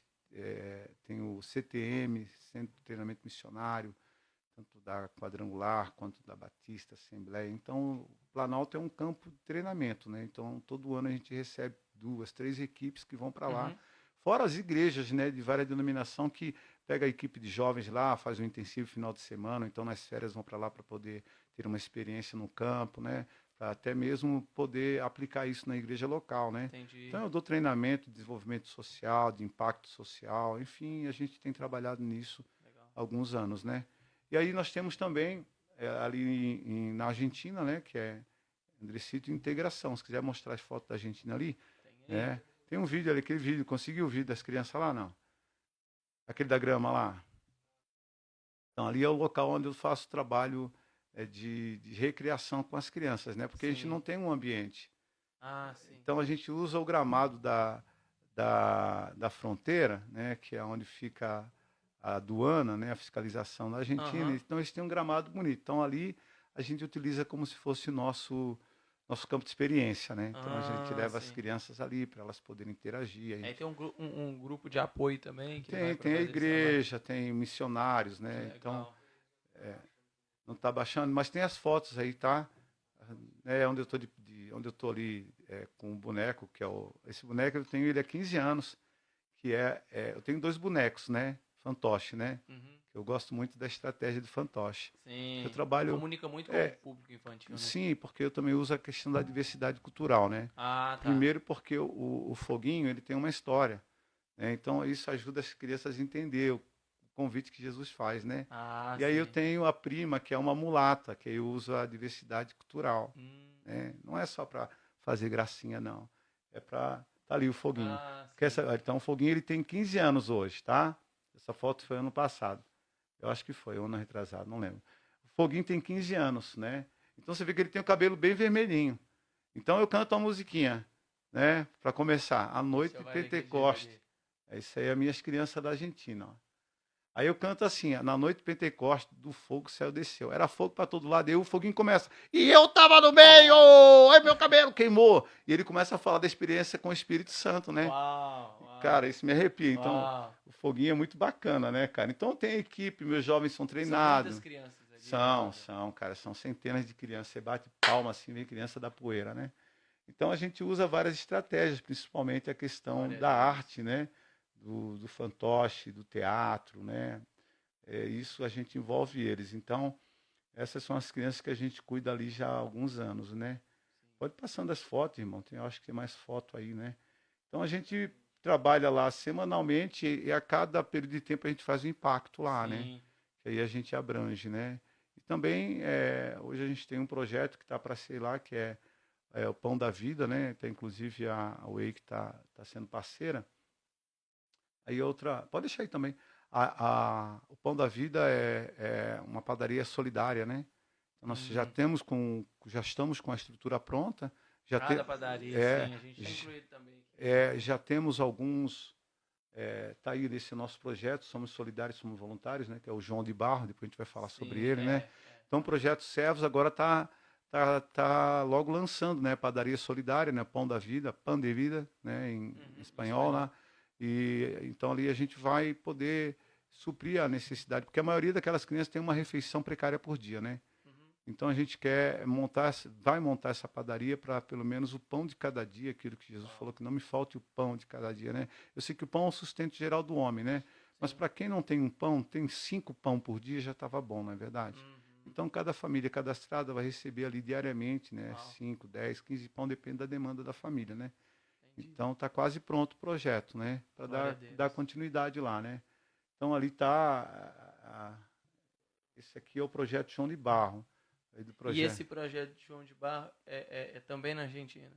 tem o CTM, Centro de Treinamento Missionário, tanto da Quadrangular quanto da Batista, Assembleia. Então, o Planalto é um campo de treinamento, né? Então, todo ano a gente recebe 2, 3 equipes que vão para lá. Uhum. Fora as igrejas, né, de várias denominações que pega a equipe de jovens lá, faz um intensivo final de semana, então nas férias vão para lá para poder ter uma experiência no campo, né? Para até mesmo poder aplicar isso na igreja local, né? Entendi. Então eu dou treinamento de desenvolvimento social, de impacto social, enfim, a gente tem trabalhado nisso Legal. há alguns anos, né? E aí nós temos também ali na Argentina, né, que é Andresito Integração. Se quiser mostrar as fotos da Argentina ali, Tem aí? né? Tem um vídeo ali, aquele vídeo, conseguiu o vídeo das crianças lá, não? Aquele da grama lá. Então ali é o local onde eu faço trabalho de recreação com as crianças, né? Porque a gente Sim. não tem um ambiente. Ah, sim. Então a gente usa o gramado da fronteira, né, que é onde fica a aduana, né, a fiscalização da Argentina. Aham. Então eles têm um gramado bonito. Então ali a gente utiliza como se fosse nosso campo de experiência, né? Então a gente Ah, leva as sim. crianças ali para elas poderem interagir. A Aí gente tem um grupo de apoio também que vai para tem a fazer esse trabalho. igreja, tem missionários, Que né? Então legal. não está baixando, mas tem as fotos aí, tá? É onde eu tô onde eu tô ali com o boneco, que é esse boneco eu tenho ele há 15 anos, que eu tenho 2 bonecos, né? Fantoche, né? Uhum. Eu gosto muito da estratégia do fantoche. Eu Sim. trabalho Comunica muito com o é, público infantil, né? sim, porque eu também uso a questão da diversidade cultural, né? Ah, tá. Primeiro porque o foguinho, ele tem uma história, né? Então isso ajuda as crianças a entender o convite que Jesus faz, né? Ah, E aí eu sim. tenho a prima, que é uma mulata, que eu uso a diversidade cultural, Hum. né? Não é só para fazer gracinha, não. É para tá ali o foguinho. Ah, Quer sim. saber? Então o foguinho ele tem 15 anos hoje, tá? Essa foto foi ano passado. Eu acho que foi, ano retrasado, não lembro. O foguinho tem 15 anos, né? Então você vê que ele tem o cabelo bem vermelhinho. Então eu canto uma musiquinha, né? Para começar, a Esse é noite o de Vale que dia Pentecoste. dele. É isso aí, as minhas crianças da Argentina, ó. Aí eu canto assim, ó, na noite de Pentecoste, do fogo o céu desceu. Era fogo para todo lado, e aí o foguinho começa. E eu tava no meio! Aí meu cabelo queimou! E ele começa a falar da experiência com o Espírito Santo, né? Uau, Cara, uau, isso me arrepia. Então, uau. o foguinho é muito bacana, né, cara? Então tem equipe, meus jovens são São muitas treinados. crianças ali em São, volta. são, cara, são centenas de crianças. Você bate palma assim, vem criança da poeira, né? Então a gente usa várias estratégias, principalmente a questão Glória a da Deus. arte, né? Do fantoche, do teatro, né? Isso a gente envolve eles. Então, essas são as crianças que a gente cuida ali já há alguns anos, né? Pode ir passando as fotos, irmão. Eu acho que tem mais foto aí, né? Então a gente trabalha lá semanalmente e a cada período de tempo a gente faz um impacto lá, né? Sim. Que aí a gente abrange, né? E também hoje a gente tem um projeto que está para ser lá, que é o Pão da Vida, né? Tem inclusive a Whey que tá sendo parceira. Aí outra, pode deixar aí também. O Pão da Vida é uma padaria solidária, né? Então nós Hum. já estamos com a estrutura pronta, já, Ah, te, da padaria, é, sim. A gente está incluído também aqui. já temos alguns. Tá aí nesse nosso projeto, somos solidários, somos voluntários, né? Que é o João de Barro, depois a gente vai falar sobre Sim, ele, né? é. Então o projeto Servos agora tá logo lançando, né? Padaria Solidária, né? Pão da Vida, Pão de Vida, né? Em Uhum, em espanhol, né? espanhol. E então ali a gente vai poder suprir a necessidade, porque a maioria daquelas crianças tem uma refeição precária por dia, né? Uhum. Então a gente vai montar essa padaria para pelo menos o pão de cada dia, aquilo que Jesus Uau. falou, que não me falte o pão de cada dia, né? Eu sei que o pão é o sustento geral do homem, né? Mas Sim. para quem não tem um pão, tem 5 pão por dia já estava bom, não é verdade? Uhum. Então cada família cadastrada vai receber ali diariamente, né? Uau. 5, 10, 15 pão, depende da demanda da família, né? Entendi. Então está quase pronto o projeto, né? Para Glória a dar Deus. continuidade lá, né? Então ali está. Esse aqui é o projeto João de Barro. Aí do E projeto. esse projeto de João de Barro é também na Argentina?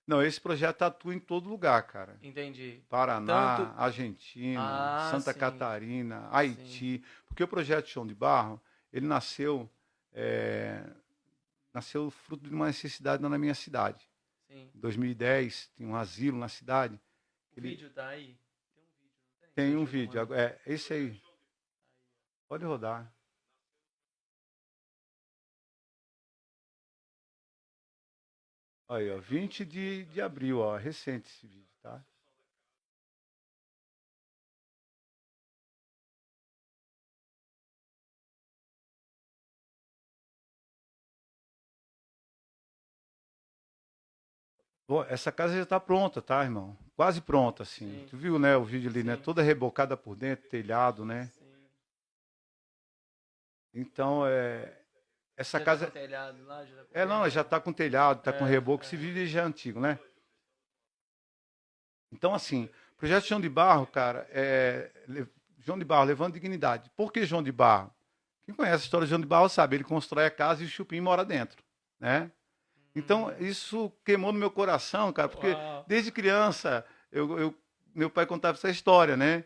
Não, esse projeto atua em todo lugar, cara. Entendi. Tanto. Paraná, Argentina, Ah, Santa sim. Catarina, Sim. Haiti. Porque o projeto Chão de Barro, ele nasceu fruto de uma necessidade na minha cidade. Sim. Em 2010, tinha um asilo na cidade. O Ele vídeo tá aí? Tem um vídeo, não tem? tem Seu um Giovanni? vídeo, esse aí. Pode rodar. Aí, ó, 20 de abril, ó, recente esse vídeo, tá? Pô, essa casa já está pronta, tá, irmão? Quase pronta, assim. Sim, Tu viu, né, o vídeo ali, né? sim, Toda rebocada por dentro, telhado, né? sim. Então, essa Já tá com casa... telhado lá, já tá Não, já coberto. está com telhado, está com É, reboco. Esse é. vídeo já é antigo, né? Então, assim, projeto João de Barro, cara, João de Barro levando dignidade. Por que João de Barro? Quem conhece a história de João de Barro sabe, ele constrói a casa e o Chupim mora dentro, né? Então, Hum, isso queimou no meu coração, cara, porque uau. desde criança, meu pai contava essa história, né?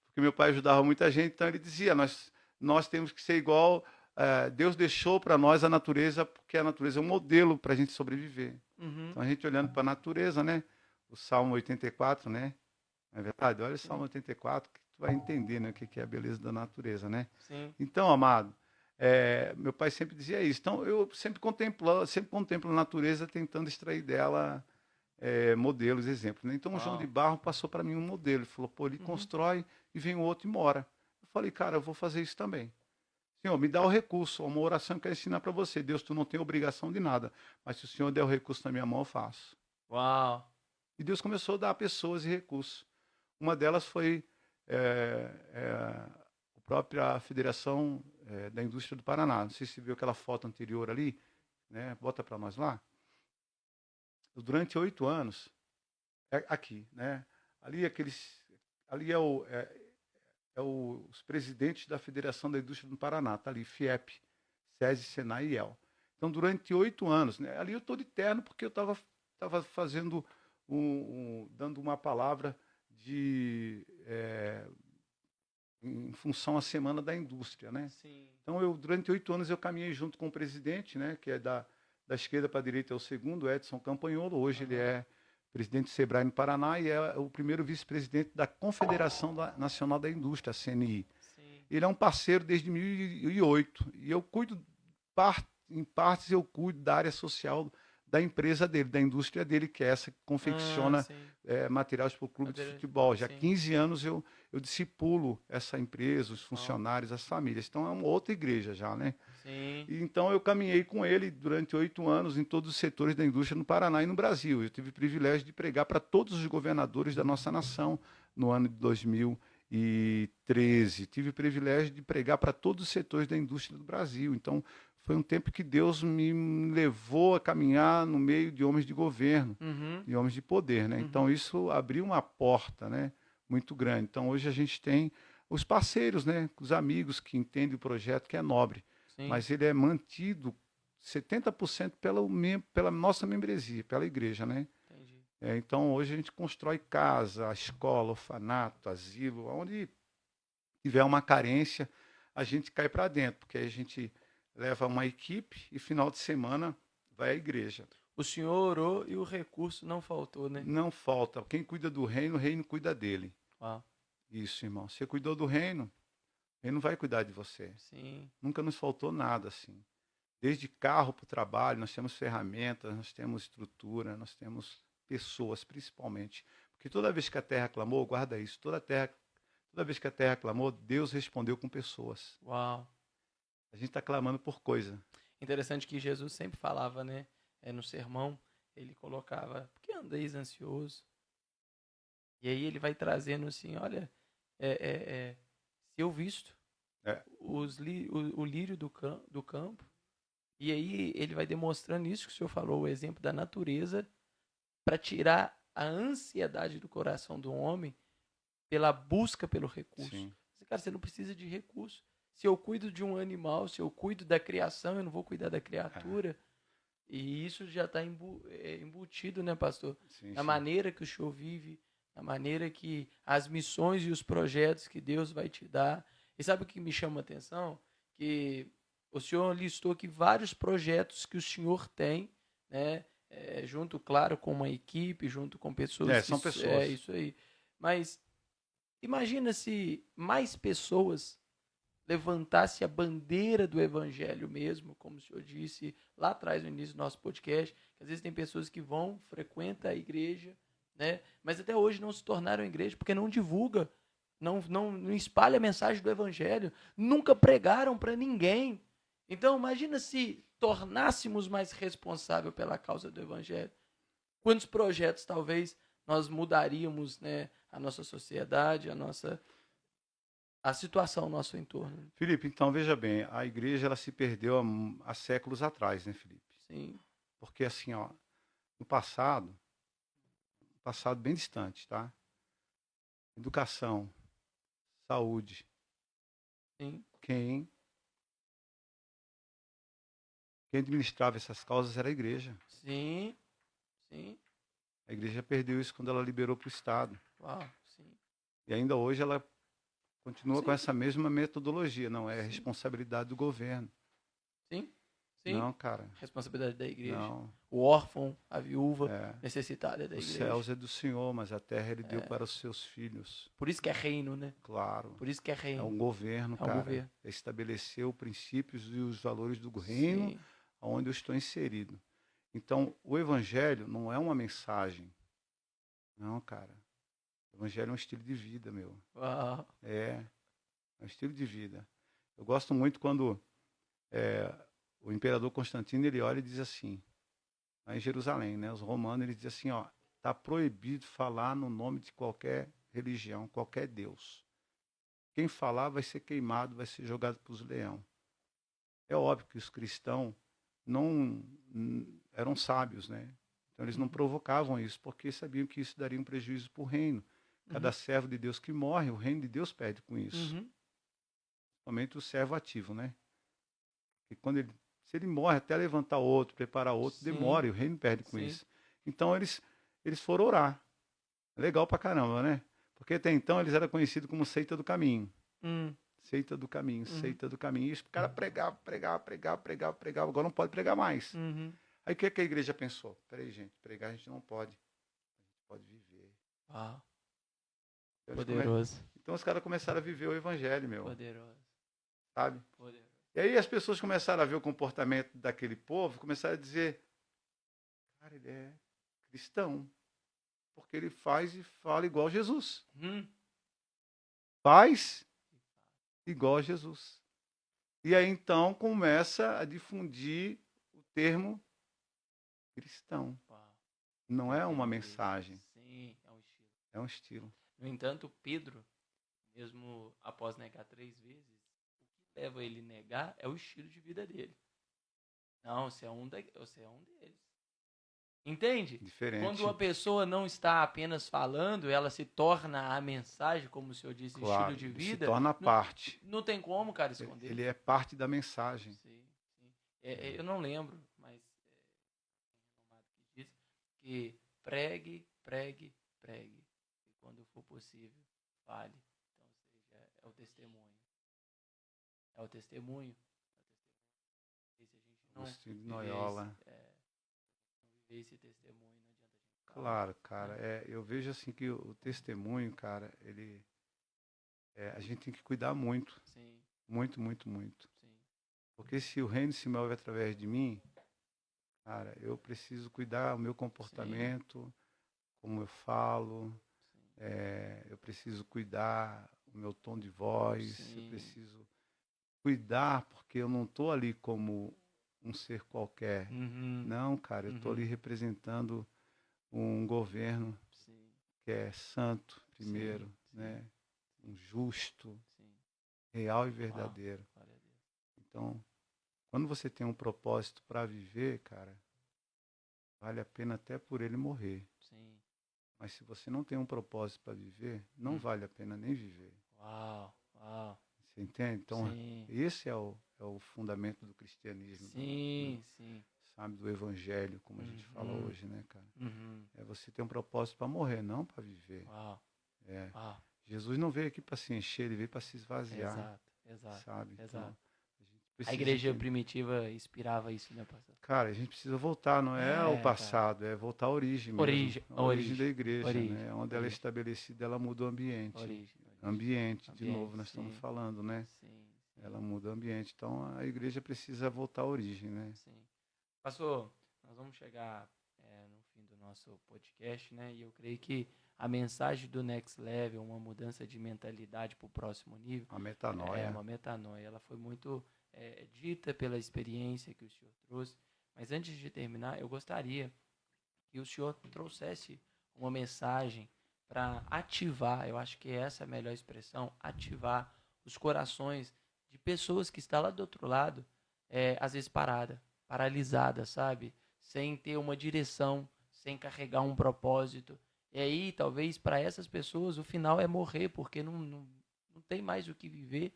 Porque meu pai ajudava muita gente, então ele dizia, nós temos que ser igual, Deus deixou para nós a natureza, porque a natureza é um modelo para a gente sobreviver. Uhum, Então, a gente olhando para a natureza, né? O Salmo 84, né? Não é verdade? Olha o Salmo sim, 84, que tu vai entender, né, o que é a beleza da natureza, né? sim. Então, amado, meu pai sempre dizia isso. Então, eu sempre contemplo a natureza tentando extrair dela modelos, exemplos. Né? Então, o João de Uau. Barro passou para mim um modelo. Ele falou, pô, ele Uhum, constrói e vem o outro e mora. Eu falei, cara, eu vou fazer isso também. Senhor, me dá o recurso. Uma oração que eu quero ensinar para você. Deus, tu não tem obrigação de nada. Mas se o Senhor der o recurso na minha mão, eu faço. uau. E Deus começou a dar pessoas e recursos. Uma delas foi a própria Federação da Indústria do Paraná. Não sei se você viu aquela foto anterior ali, né? Bota para nós lá. Durante 8 anos, aqui, né? Ali ali os presidentes da Federação da Indústria do Paraná, tá ali, FIEP, SESI, Senai e IEL. Então, durante 8 anos, né? Ali eu estou de terno porque eu estava fazendo dando uma palavra de em função à Semana da Indústria, né? Sim. Então, durante 8 anos, eu caminhei junto com o presidente, né? Que é da esquerda para a direita, é o segundo, Edson Campanholo. Hoje ele Aham, é presidente do Sebrae no Paraná e é o primeiro vice-presidente da Confederação Nacional da Indústria, a CNI. sim. Ele é um parceiro desde 2008 e eu cuido, em partes, eu cuido da área social da empresa dele, da indústria dele, que é essa que Ah, confecciona sim. materiais para o clube de Madeira, futebol. Já há sim. 15 anos eu discipulo essa empresa, os Uau. funcionários, as famílias. Então é uma outra igreja já, né? Sim. E, então eu caminhei com ele durante 8 anos em todos os setores da indústria no Paraná e no Brasil. Eu tive o privilégio de pregar para todos os governadores da nossa nação no ano de 2013. Tive o privilégio de pregar para todos os setores da indústria do Brasil. Então foi um tempo que Deus me levou a caminhar no meio de homens de governo, Uhum, de homens de poder, né? Então uhum. isso abriu uma porta, né, muito grande. Então hoje a gente tem os parceiros, né, os amigos que entendem o projeto, que é nobre, Sim, mas ele é mantido 70% pela nossa membresia, pela igreja, né? entendi. Então hoje a gente constrói casa, escola, orfanato, asilo, onde tiver uma carência, a gente cai para dentro, porque aí a gente leva uma equipe e final de semana vai à igreja. O senhor orou e o recurso não faltou, né? Não falta. Quem cuida do reino, o reino cuida dele. Uau. Isso, irmão. Você cuidou do reino, o reino vai cuidar de você. Sim. Nunca nos faltou nada assim. Desde carro para o trabalho, nós temos ferramentas, nós temos estrutura, nós temos pessoas, principalmente. Porque toda vez que a terra clamou, guarda isso, toda vez que a terra clamou, Deus respondeu com pessoas. Uau. A gente está clamando por coisa. Interessante que Jesus sempre falava, né? No sermão, ele colocava, por que andeis ansioso? E aí ele vai trazendo assim, olha, se eu visto É, o lírio do campo, e aí ele vai demonstrando isso que o senhor falou, o exemplo da natureza, para tirar a ansiedade do coração do homem pela busca pelo recurso. sim. Cara, você não precisa de recurso. Se eu cuido de um animal, se eu cuido da criação, eu não vou cuidar da É, criatura. E isso já está embutido, né, pastor? sim, Na sim. maneira que o senhor vive, na maneira que as missões e os projetos que Deus vai te dar. E sabe o que me chama a atenção? Que o senhor listou aqui vários projetos que o senhor tem, né? Junto, claro, com uma equipe, junto com pessoas que. São pessoas. Isso aí. Mas imagina se mais pessoas levantasse a bandeira do evangelho mesmo, como o senhor disse lá atrás no início do nosso podcast, que às vezes tem pessoas que frequentam a igreja, né, mas até hoje não se tornaram igreja porque não divulga, não espalha a mensagem do evangelho, nunca pregaram para ninguém. Então imagina se tornássemos mais responsáveis pela causa do evangelho. Quantos projetos talvez nós mudaríamos, né, a nossa sociedade, a situação ao nosso entorno. Felipe, então veja bem, a igreja ela se perdeu há séculos atrás, né, Felipe? Sim. Porque assim, ó, no passado bem distante, tá? Educação, saúde. Sim. Quem administrava essas causas era a igreja. Sim. Sim. A igreja perdeu isso quando ela liberou para o Estado. Uau, sim. E ainda hoje ela continua Sim. com essa mesma metodologia. Não é Sim. responsabilidade do governo. Sim. Sim. Não, cara. Responsabilidade da igreja. Não. O órfão, a viúva necessitada da Os igreja. céus é do Senhor, mas a terra ele deu para os seus filhos. Por isso que é reino, né? Claro. Por isso que é reino. É um governo, cara. Governo. Estabeleceu princípios e os valores do reino, Sim. onde eu estou inserido. Então, o evangelho não é uma mensagem. Não, cara. O evangelho é um estilo de vida, meu. Uau. É um estilo de vida. Eu gosto muito quando o imperador Constantino ele olha e diz assim, lá em Jerusalém, né? Os romanos, ele diz assim, ó, está proibido falar no nome de qualquer religião, qualquer Deus. Quem falar vai ser queimado, vai ser jogado para os leões. É óbvio que os cristãos não eram sábios, né? Então eles não provocavam isso, porque sabiam que isso daria um prejuízo para o reino. Cada servo de Deus que morre, o reino de Deus perde com isso. Somente o servo ativo, né? E se ele morre, até levantar outro, preparar outro, demora, e o reino perde com isso. Então eles foram orar. Legal pra caramba, né? Porque até então eles eram conhecidos como seita do caminho. Seita do caminho, seita do caminho. E os caras pregavam. Agora não pode pregar mais. Aí o que a igreja pensou? Peraí, gente, pregar a gente não pode. A gente pode viver. Uau. Então, Poderoso. Então os caras começaram a viver o evangelho, meu. Poderoso. Sabe? Poderoso. E aí as pessoas começaram a ver o comportamento daquele povo, começaram a dizer, cara, ele é cristão. Porque ele faz e fala igual Jesus. Faz igual a Jesus. E aí então começa a difundir o termo cristão. Uau. Não é uma mensagem. Sim, é um estilo. É um estilo. No entanto, Pedro, mesmo após negar 3 vezes, o que leva ele a negar é o estilo de vida dele. Não, você é um deles. Entende? Diferente. Quando uma pessoa não está apenas falando, ela se torna a mensagem, como o senhor disse, claro, estilo de vida. Se torna parte. Não tem como, cara, esconder. Ele é parte da mensagem. Sim, sim. Eu não lembro, mas que diz que pregue. E quando for possível, fale. Então, ou seja, é o testemunho. É o testemunho. Se a gente não Agostinho de Noyola. não viver esse testemunho, não adianta a gente falar. Claro, cara. Eu vejo assim que o testemunho, cara, a gente tem que cuidar muito. Sim. Muito, muito, muito. Sim. Porque se o reino se move através de mim, cara, eu preciso cuidar do meu comportamento, como eu falo, eu preciso cuidar do meu tom de voz, eu preciso cuidar porque eu não estou ali como um ser qualquer. Não, cara, eu estou ali representando um governo que é santo, primeiro, né? Um justo, real e verdadeiro. Então, quando você tem um propósito para viver, cara, vale a pena até por ele morrer. Sim. Mas se você não tem um propósito para viver, não vale a pena nem viver. Uau. Você entende? Então, esse é o fundamento do cristianismo. Sim. Sabe, do evangelho, como a gente fala hoje, né, cara? É você ter um propósito para morrer, não para viver. Uau. Jesus não veio aqui para se encher, ele veio para se esvaziar. Exato. Sabe? Então, a igreja primitiva inspirava isso, né, pastor? Cara, a gente precisa voltar, não é o passado, é voltar à origem mesmo. A origem da igreja, né? Onde ela é estabelecida, ela muda o ambiente. Ambiente, de novo, nós estamos falando, né? Ela muda o ambiente. Então, a igreja precisa voltar à origem, né? Sim. Pastor, nós vamos chegar no fim do nosso podcast, né? E eu creio que a mensagem do Next Level, uma mudança de mentalidade para o próximo nível, A metanoia. uma metanoia. Ela foi muito dita pela experiência que o senhor trouxe. Mas antes de terminar, eu gostaria que o senhor trouxesse uma mensagem para ativar, eu acho que essa é a melhor expressão, ativar os corações de pessoas que estão lá do outro lado, às vezes paralisada, sabe? Sem ter uma direção, sem carregar um propósito. E aí, talvez, para essas pessoas, o final é morrer, porque não tem mais o que viver.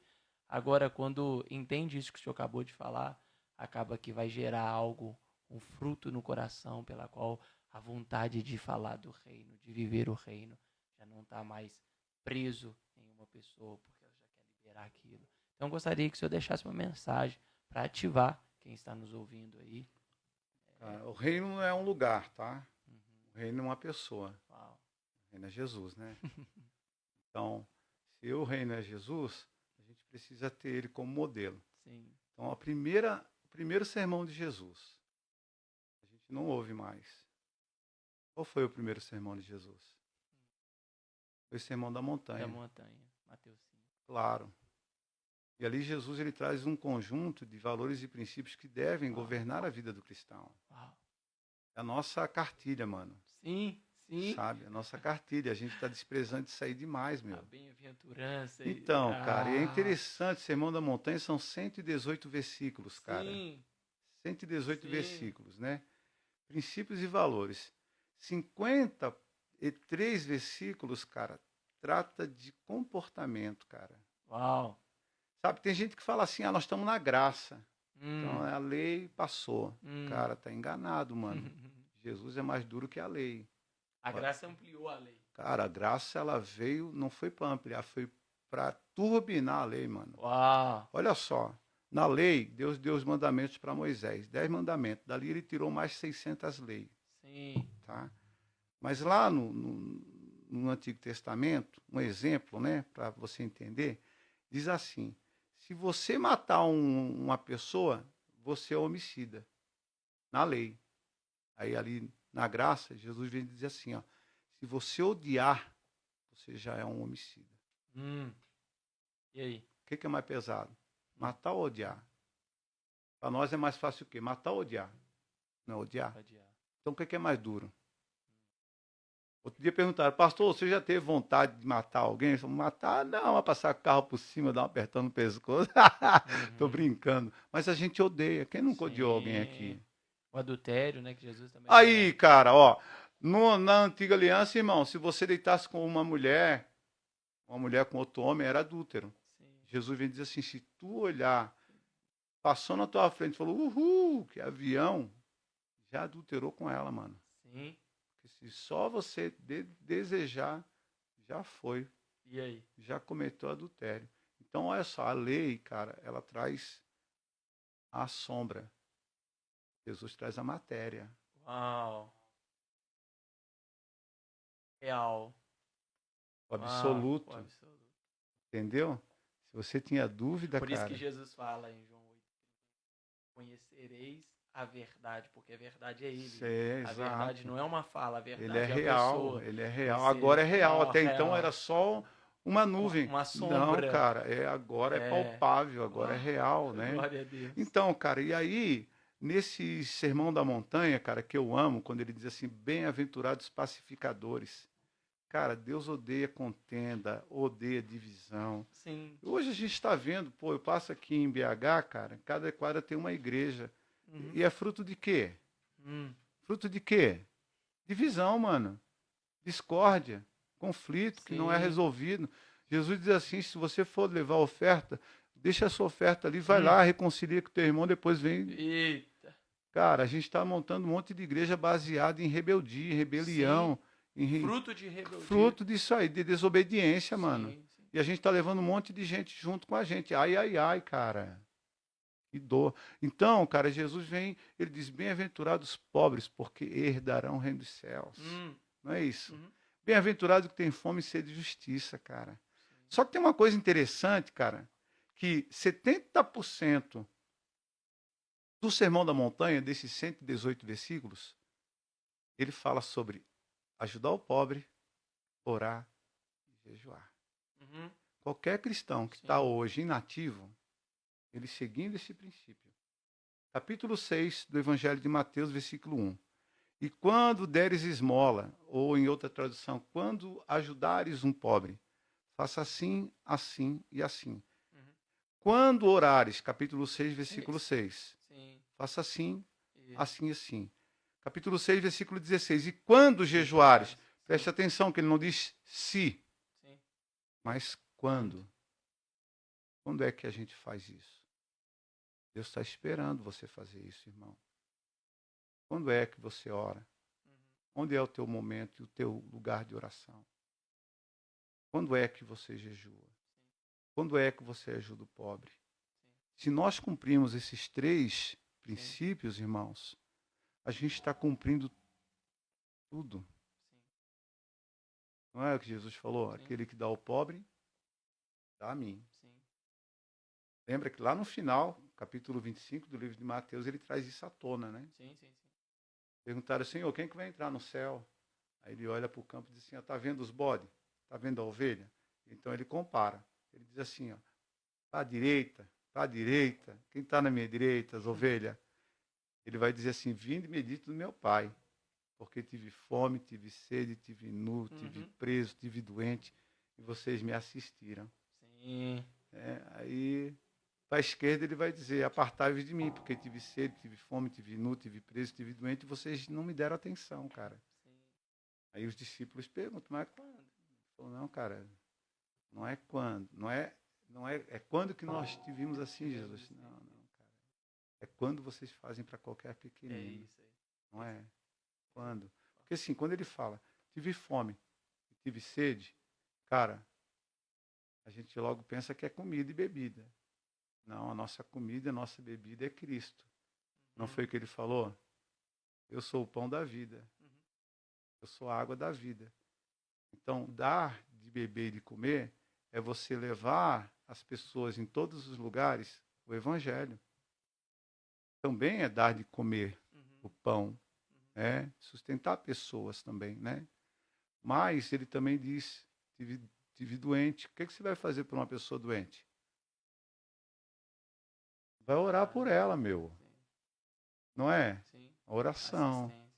Agora, quando entende isso que o senhor acabou de falar, acaba que vai gerar algo, um fruto no coração, pela qual a vontade de falar do reino, de viver o reino, já não está mais preso em uma pessoa, porque ela já quer liberar aquilo. Então, gostaria que o senhor deixasse uma mensagem para ativar quem está nos ouvindo aí. O reino não é um lugar, tá? Uhum. O reino é uma pessoa. Uau. O reino é Jesus, né? Então, se o reino é Jesus, a gente precisa ter ele como modelo. Sim. Então, o primeiro sermão de Jesus, a gente não ouve mais. Qual foi o primeiro sermão de Jesus? Foi o sermão da montanha. Da montanha, Mateus 5. Claro. E ali Jesus ele traz um conjunto de valores e princípios que devem governar a vida do cristão. Uau. É a nossa cartilha, mano. Sim, sim. Sabe? A nossa cartilha. A gente está desprezando isso aí demais, meu. A bem-aventurança. Então, cara, e é interessante. Sermão da Montanha são 118 versículos, cara. Sim. 118 versículos, né? Princípios e valores. 53 versículos, cara, trata de comportamento, cara. Uau. Sabe, tem gente que fala assim, nós estamos na graça. Então, a lei passou. Cara, tá enganado, mano. Jesus é mais duro que a lei. A graça ampliou a lei. Cara, a graça, ela veio, não foi para ampliar, foi para turbinar a lei, mano. Uau. Olha só, na lei, Deus deu os mandamentos para Moisés, 10 mandamentos. Dali ele tirou mais 600 leis. Sim. Tá? Mas lá no Antigo Testamento, um exemplo, né, para você entender, diz assim, se você matar uma pessoa, você é homicida, na lei. Aí ali na graça, Jesus vem dizer assim, ó, se você odiar, você já é um homicida. E aí? O que é mais pesado? Matar ou odiar? Para nós é mais fácil o quê? Matar ou odiar? Não é odiar? Então o que é mais duro? Outro dia perguntaram, pastor, você já teve vontade de matar alguém? Eu falei, matar? Não, vai passar o carro por cima, dar um apertão no pescoço. Tô brincando. Mas a gente odeia. Quem nunca odiou alguém aqui? O adultério, né? Que Jesus também. Aí, cara, ó. Na antiga aliança, irmão, se você deitasse com uma mulher com outro homem, era adúltero. Sim. Jesus vem dizer assim, se tu olhar, passou na tua frente, falou, uhul, que avião, já adulterou com ela, mano. Sim. Se só você desejar, já foi. E aí? Já cometeu adultério. Então, olha só, a lei, cara, ela traz a sombra. Jesus traz a matéria. Uau. Real. O absoluto. O absoluto. Entendeu? Se você tinha dúvida, Por cara... isso que Jesus fala em João 8, conhecereis a verdade, porque a verdade é ele. A verdade não é uma fala, a verdade ele é a real, pessoa. Ele é real. Agora é real. Até real. Então era só uma nuvem. Uma sombra. Não, cara, agora é palpável, agora é real, né? Glória a Deus. Então, cara, e aí, nesse Sermão da Montanha, cara, que eu amo, quando ele diz assim, bem-aventurados pacificadores. Cara, Deus odeia contenda, odeia divisão. Sim. Hoje a gente está vendo, pô, eu passo aqui em BH, cara, cada quadra tem uma igreja. E é fruto de quê? Fruto de quê? Divisão, mano. Discórdia, conflito que não é resolvido. Jesus diz assim, se você for levar oferta, deixa a sua oferta ali, vai lá, reconcilia com o teu irmão, depois vem... Eita. Cara, a gente está montando um monte de igreja baseada em rebeldia, em rebelião. Fruto de rebeldia. Fruto disso aí, de desobediência, mano. Sim. E a gente está levando um monte de gente junto com a gente. Ai, ai, ai, cara. Que dor. Então, cara, Jesus vem, ele diz, bem-aventurados pobres, porque herdarão o reino dos céus. Não é isso? Bem-aventurado que tem fome e sede de justiça, cara. Sim. Só que tem uma coisa interessante, cara, que 70% do Sermão da Montanha, desses 118 versículos, ele fala sobre ajudar o pobre, orar e jejuar. Uhum. Qualquer cristão que Sim. está hoje inativo, ele seguindo esse princípio. Capítulo 6 do Evangelho de Mateus, versículo 1. E quando deres esmola, ou em outra tradução, quando ajudares um pobre, faça assim, assim e assim. Uhum. Quando orares, capítulo 6, versículo 6, Sim. faça assim, Isso. assim e assim. Capítulo 6, versículo 16. E quando jejuares, preste Sim. atenção que ele não diz se, Sim. mas quando. Quando é que a gente faz isso? Deus está esperando você fazer isso, irmão. Quando é que você ora? Uhum. Onde é o teu momento e o teu lugar de oração? Quando é que você jejua? Quando é que você ajuda o pobre? Se nós cumprirmos esses 3 princípios, irmãos, a gente está cumprindo tudo. Não é o que Jesus falou? Sim. Aquele que dá ao pobre, dá a mim. Sim. Lembra que lá no final, capítulo 25 do livro de Mateus, ele traz isso à tona, né? Sim. Perguntaram, Senhor, quem que vai entrar no céu? Aí ele olha para o campo e diz assim, está vendo os bodes? Está vendo a ovelha? Então ele compara. Ele diz assim, ó, para a direita, quem está na minha direita, as ovelhas? Ele vai dizer assim, vinde e medite do meu Pai, porque tive fome, tive sede, tive nu, tive preso, tive doente, e vocês me assistiram. Sim. Aí, para a esquerda, ele vai dizer, apartai-vos de mim, porque tive sede, tive fome, tive nu, tive preso, tive doente, e vocês não me deram atenção, cara. Sim. Aí os discípulos perguntam, mas quando? Ele falou, não, cara, não é quando, é quando que nós te vimos assim, Jesus? Não, cara. É quando vocês fazem para qualquer É pequenino. isso aí. Não é? Quando? Porque assim, quando ele fala, tive fome, tive sede, cara, a gente logo pensa que é comida e bebida. Não, a nossa comida, a nossa bebida é Cristo. Não foi o que ele falou? Eu sou o pão da vida. Eu sou a água da vida. Então, dar de beber e de comer é você levar as pessoas em todos os lugares o Evangelho. Também é dar de comer o pão, sustentar pessoas também, né? Mas ele também diz, tive doente. O que você vai fazer por uma pessoa doente? Vai orar por ela, meu. Não é? Sim. A oração. Assistência.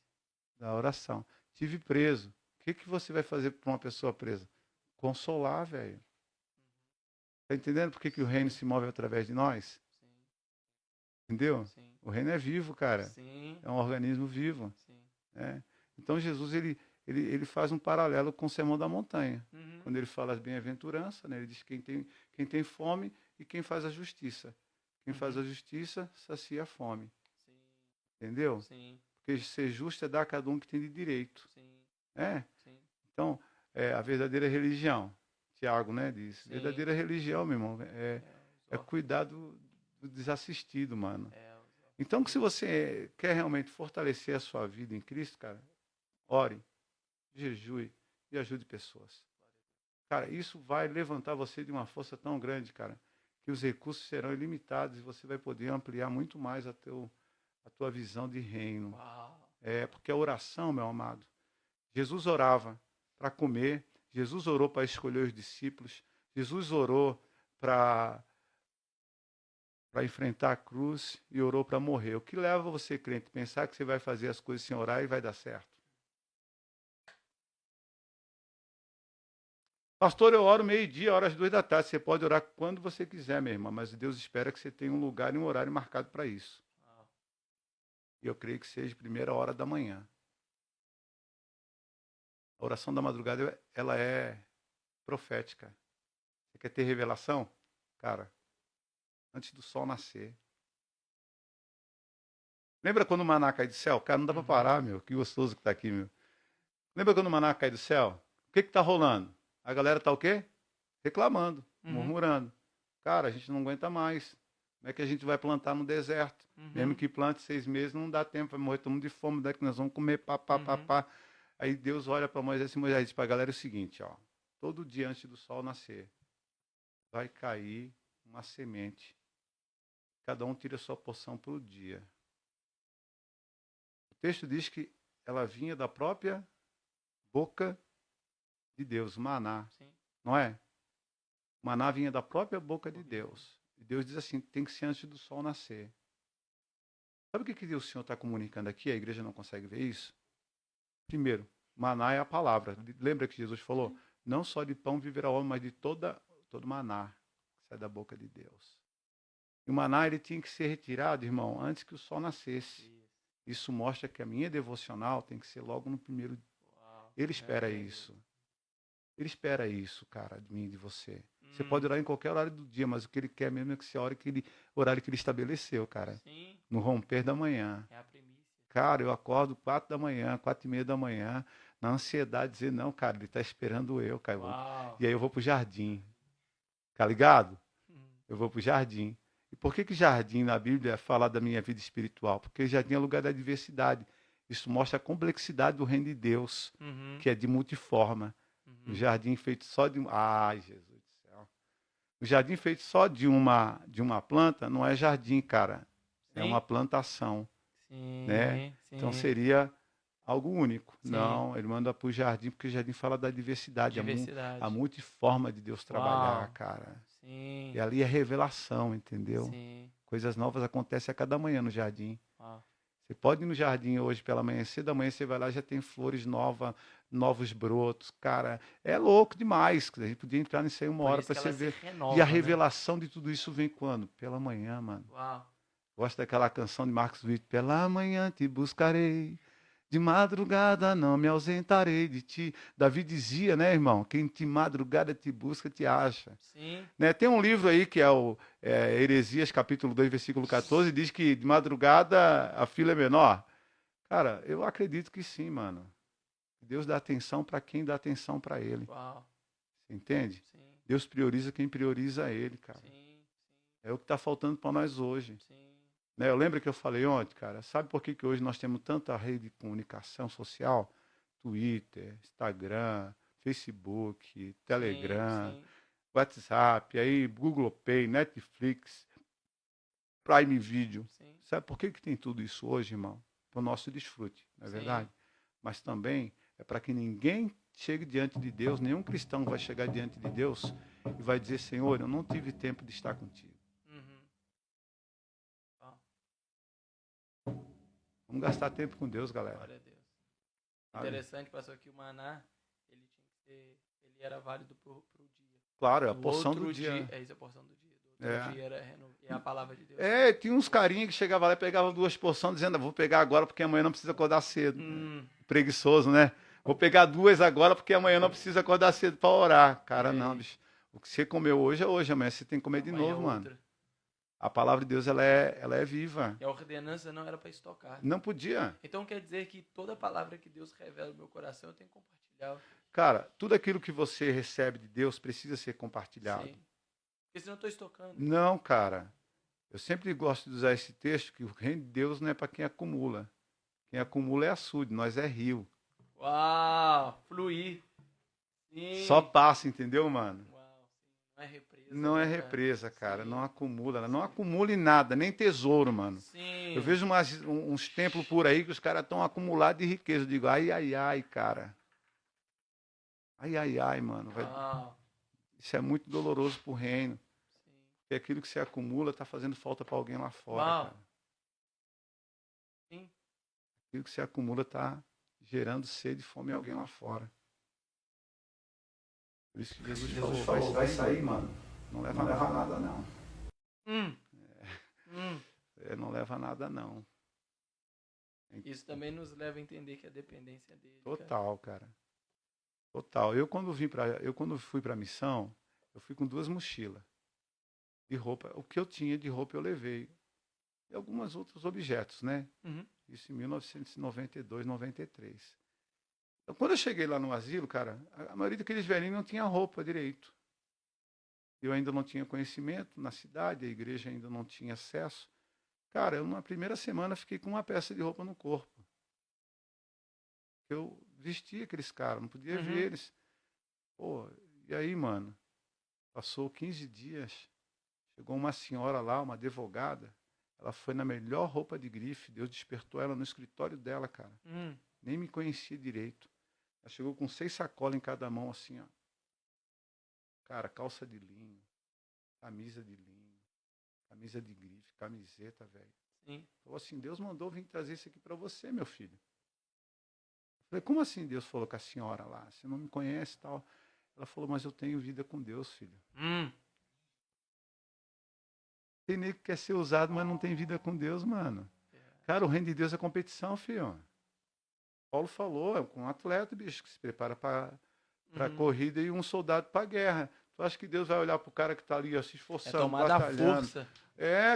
Da oração. Tive preso. O que você vai fazer para uma pessoa presa? Consolar, velho. Está entendendo por que o reino se move através de nós? Sim. Entendeu? Sim. O reino é vivo, cara. Sim. É um organismo vivo. Sim. Né? Então Jesus ele faz um paralelo com o Sermão da Montanha. Quando ele fala as bem-aventuranças, né? Ele diz quem tem fome e quem faz a justiça. Quem faz a justiça sacia a fome. Sim. Entendeu? Sim. Porque ser justo é dar a cada um que tem de direito. Sim. Sim. Então, a verdadeira religião, Tiago, né, diz, Sim. verdadeira religião, meu irmão, é cuidar do desassistido, mano. Então, se você quer realmente fortalecer a sua vida em Cristo, cara, ore, jejue e ajude pessoas. Cara, isso vai levantar você de uma força tão grande, cara, que os recursos serão ilimitados e você vai poder ampliar muito mais a tua visão de reino. Uau. Porque a oração, meu amado, Jesus orava para comer, Jesus orou para escolher os discípulos, Jesus orou para enfrentar a cruz e orou para morrer. O que leva você, crente, a pensar que você vai fazer as coisas sem orar e vai dar certo? Pastor, eu oro meio-dia, horas 2 da tarde. Você pode orar quando você quiser, minha irmã, mas Deus espera que você tenha um lugar e um horário marcado para isso. E eu creio que seja primeira hora da manhã. A oração da madrugada, ela é profética. Você quer ter revelação? Cara, antes do sol nascer. Lembra quando o maná cai do céu? Cara, não dá para parar, meu. Que gostoso que tá aqui, meu. Lembra quando o maná cai do céu? O que tá rolando? A galera tá o quê? Reclamando, murmurando. Cara, a gente não aguenta mais. Como é que a gente vai plantar no deserto? Mesmo que plante 6 meses, não dá tempo, vai morrer todo mundo de fome, daí que nós vamos comer, pá. Aí Deus olha para Moisés e Moisés diz para a galera o seguinte, ó. Todo dia antes do sol nascer, vai cair uma semente. Cada um tira a sua porção por dia. O texto diz que ela vinha da própria boca de Deus, o maná, Sim. não é? O maná vinha da própria boca de Deus. E Deus diz assim, tem que ser antes do sol nascer. Sabe o que o Senhor está comunicando aqui? A igreja não consegue ver isso? Primeiro, maná é a palavra. Lembra que Jesus falou? Não só de pão viverá o homem, mas de todo maná que sai da boca de Deus. E o maná ele tinha que ser retirado, irmão, antes que o sol nascesse. Isso mostra que a minha devocional tem que ser logo no primeiro dia. Ele espera isso. Ele espera isso, cara, de mim e de você. Você pode orar em qualquer horário do dia, mas o que ele quer mesmo é que você ore horário que ele estabeleceu, cara. Sim. No romper da manhã. É a primícia. Cara, eu acordo 4 da manhã, 4:30 da manhã, na ansiedade, dizer, não, cara, ele está esperando eu, cara. Uau. E aí eu vou pro jardim. Tá ligado? Hum. Eu vou pro jardim. E por que jardim na Bíblia fala da minha vida espiritual? Porque jardim é lugar da diversidade. Isso mostra a complexidade do reino de Deus, Uhum. que é de multiforma. Um jardim feito só de... Ai, Jesus do céu. O jardim feito só de uma planta não é jardim, cara. É Sim. uma plantação. Sim. Né? Sim. Então seria algo único. Sim. Não, ele manda para o jardim, porque o jardim fala da diversidade. A multiforma de Deus trabalhar, Uau. cara. Sim. E ali é revelação, entendeu? Sim. Coisas novas acontecem a cada manhã no jardim. Uau. Você pode ir no jardim hoje pela manhã, cedo da manhã, você vai lá, já tem flores novas, novos brotos. Cara, é louco demais. A gente podia entrar nisso aí uma hora para você ver. Renova, e a revelação de tudo isso vem quando? Pela manhã, mano. Uau. Gosto daquela canção de Marcos Witt. Pela manhã te buscarei, de madrugada não me ausentarei de ti. Davi dizia, né, irmão? Quem de madrugada te busca, te acha. Sim. Né? Tem um livro aí que é o Heresias, capítulo 2, versículo 14, diz que de madrugada a fila é menor. Cara, eu acredito que sim, mano. Deus dá atenção para quem dá atenção para ele. Uau. Você entende? Sim. Deus prioriza quem prioriza ele, cara. Sim. É o que está faltando para nós hoje. Sim. Eu lembro que eu falei ontem, cara, sabe por que hoje nós temos tanta rede de comunicação social? Twitter, Instagram, Facebook, Telegram, Sim. WhatsApp, aí Google Pay, Netflix, Prime Video. Sim. Sabe por que tem tudo isso hoje, irmão? Para o nosso desfrute, não é verdade? Mas também é para que ninguém chegue diante de Deus, nenhum cristão vai chegar diante de Deus e vai dizer, Senhor, eu não tive tempo de estar contigo. Vamos gastar tempo com Deus, galera. Glória a Deus. Interessante, pastor, que o maná, ele era válido pro dia. Claro, é a porção do dia. É isso, a porção do dia. Do outro dia é a palavra de Deus. Tinha uns carinhas que chegavam lá e pegavam 2 porções, dizendo, vou pegar agora porque amanhã não precisa acordar cedo. Preguiçoso, né? Vou pegar 2 agora porque amanhã não precisa acordar cedo para orar. Cara, não, bicho. O que você comeu hoje é hoje, amanhã você tem que comer de novo, mano. A palavra de Deus, ela é viva. E a ordenança não era para estocar. Não podia. Então quer dizer que toda palavra que Deus revela no meu coração, eu tenho que compartilhar. Cara, tudo aquilo que você recebe de Deus precisa ser compartilhado. Sim. Porque senão eu estou estocando. Não, cara. Eu sempre gosto de usar esse texto, que o reino de Deus não é para quem acumula. Quem acumula é açude, nós é rio. Uau! Fluir. Sim. Só passa, entendeu, mano? Uau, sim. Não é represa. Não é represa, cara. Sim. Não acumula. Não acumula em nada, nem tesouro, mano. Sim. Eu vejo uns templos por aí que os caras estão acumulados de riqueza. Eu digo, ai, ai, ai, cara. Ai, ai, ai, mano. Isso é muito doloroso pro reino. Sim. Porque aquilo que você acumula está fazendo falta para alguém lá fora, cara. Sim. Aquilo que você acumula está gerando sede e fome em alguém lá fora. Por isso que Jesus falou, vai sair, mano. Não leva nada, não. Não leva nada, não. Isso também nos leva a entender que a dependência dele. Total, cara. Total. Eu quando fui para a missão, eu fui com 2 mochilas de roupa. O que eu tinha de roupa eu levei. E alguns outros objetos, né? Isso em 1992, 93. Então, quando eu cheguei lá no asilo, cara, a maioria daqueles velhinhos não tinha roupa direito. Eu ainda não tinha conhecimento na cidade, a igreja ainda não tinha acesso. Cara, eu na primeira semana fiquei com uma peça de roupa no corpo. Eu vestia aqueles caras, não podia ver eles. Pô, e aí, mano? Passou 15 dias, Chegou uma senhora lá, uma advogada, ela foi na melhor roupa de grife, Deus despertou ela no escritório dela, cara. Nem me conhecia direito. Ela chegou com 6 sacolas em cada mão, assim, ó. Cara, calça de linho, camisa de linho, camisa de grife, camiseta, velho. Sim. Falou assim, Deus mandou vir trazer isso aqui para você, meu filho. Eu falei, como assim Deus falou com a senhora lá? Você não me conhece e tal. Ela falou, mas eu tenho vida com Deus, filho. Tem nego que quer ser usado, mas não tem vida com Deus, mano. Cara, o reino de Deus é competição, filho. Paulo falou, é com um atleta, bicho, que se prepara para a corrida e um soldado para a guerra. Tu acha que Deus vai olhar pro cara que tá ali, ó, se esforçando, tomar da força.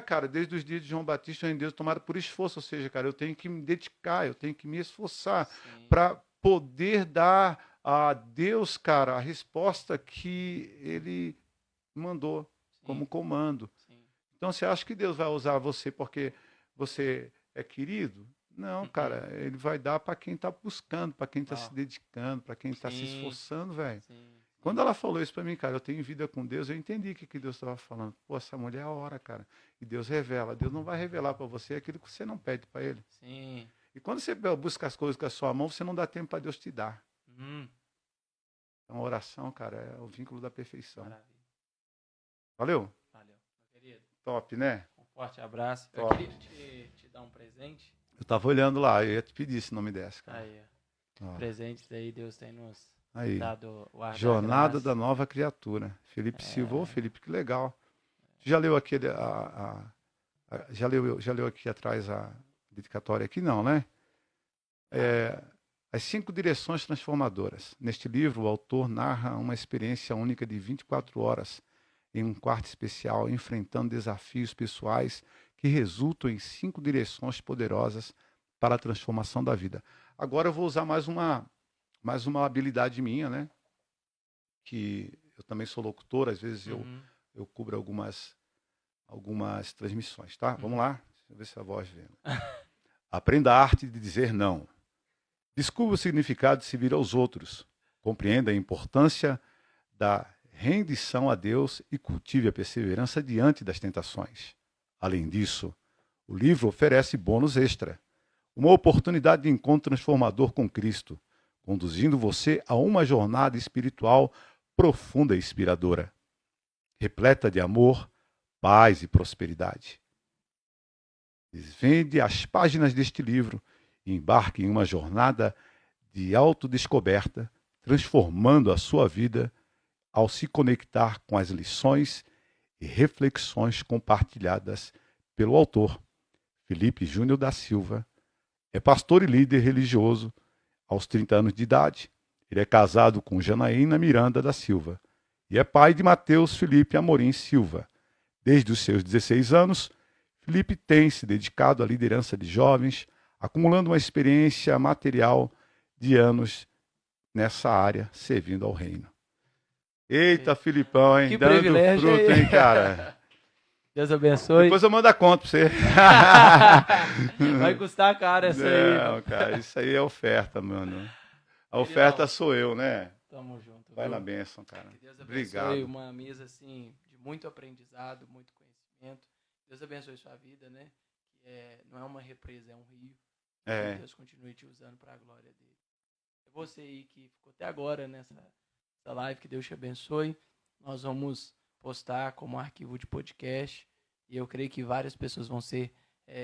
Cara, desde os dias de João Batista, em Deus tomado por esforço. Ou seja, cara, eu tenho que me dedicar, eu tenho que me esforçar para poder dar a Deus, cara, a resposta que ele mandou como comando. Então, você acha que Deus vai usar você porque você é querido? Não, cara, ele vai dar para quem está buscando, para quem está se dedicando, para quem está se esforçando, velho. Quando ela falou isso para mim, cara, eu tenho vida com Deus, eu entendi o que Deus estava falando. Pô, essa mulher é a hora, cara. E Deus revela. Deus não vai revelar para você aquilo que você não pede para ele. Sim. E quando você busca as coisas com a sua mão, você não dá tempo para Deus te dar. Então, a oração, cara, é o vínculo da perfeição. Maravilha. Valeu? Valeu, meu querido. Top, né? Um forte abraço. Top. Eu queria te dar um presente. Eu tava olhando lá, eu ia te pedir se não me desse, cara. Aí, ó. Presentes aí, Deus tem nos aí. dado o ar Jornada da da Nova Criatura. Felipe Silva. Ô, Felipe, que legal. Já leu aquele, já leu aqui atrás a dedicatória aqui? Não, né? As 5 direções transformadoras. Neste livro, o autor narra uma experiência única de 24 horas em um quarto especial, enfrentando desafios pessoais que resultam em 5 direções poderosas para a transformação da vida. Agora eu vou usar mais uma habilidade minha, né? Que eu também sou locutor, às vezes eu cubro algumas transmissões, tá? Vamos lá? Deixa eu ver se a voz vem. Aprenda a arte de dizer não. Descubra o significado de servir aos outros. Compreenda a importância da rendição a Deus e cultive a perseverança diante das tentações. Além disso, o livro oferece bônus extra. Uma oportunidade de encontro transformador com Cristo, conduzindo você a uma jornada espiritual profunda e inspiradora, repleta de amor, paz e prosperidade. Desvende as páginas deste livro e embarque em uma jornada de autodescoberta, transformando a sua vida ao se conectar com as lições e reflexões compartilhadas pelo autor. Felipe Júnior da Silva é pastor e líder religioso aos 30 anos de idade. Ele é casado com Janaína Miranda da Silva e é pai de Mateus Felipe Amorim Silva. Desde os seus 16 anos, Felipe tem se dedicado à liderança de jovens, acumulando uma experiência material de anos nessa área, servindo ao reino. Eita, Filipão, hein? Que dando privilégio, fruto, hein, cara? Deus abençoe. Depois eu mando a conta pra você. Vai custar caro essa aí. Não, cara, isso aí é oferta, mano. A oferta sou eu, né? Tamo junto. Vai viu? na bênção, cara. Que Deus abençoe. Obrigado. Uma mesa assim de muito aprendizado, muito conhecimento. Deus abençoe sua vida, né? Não é uma represa, é um rio. Que Deus continue te usando para a glória dele. É você aí que ficou até agora nessa live, que Deus te abençoe. Nós vamos postar como arquivo de podcast e eu creio que várias pessoas vão ser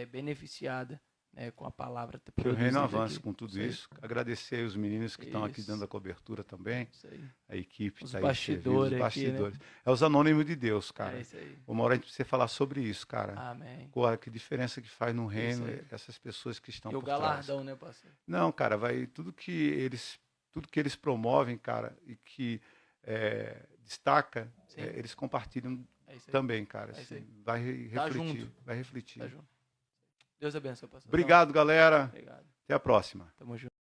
beneficiadas, né, com a palavra. Que o reino avance com tudo isso. Agradecer os meninos que estão aqui dando a cobertura também. Isso aí. A equipe Os está aí. bastidores Os bastidores. aqui, né? É os anônimos de Deus, cara. É isso aí. Uma hora a gente precisa falar sobre isso, cara. Amém. Porra, que diferença que faz no reino aí. essas pessoas que estão E o por trás. galardão, né, parceiro? Não, cara, vai tudo que eles promovem, cara, e que destaca, eles compartilham também, cara. Assim, vai refletir, vai refletir. Tá junto. Deus abençoe, pastor. Obrigado, galera. Obrigado. Até a próxima. Tamo junto.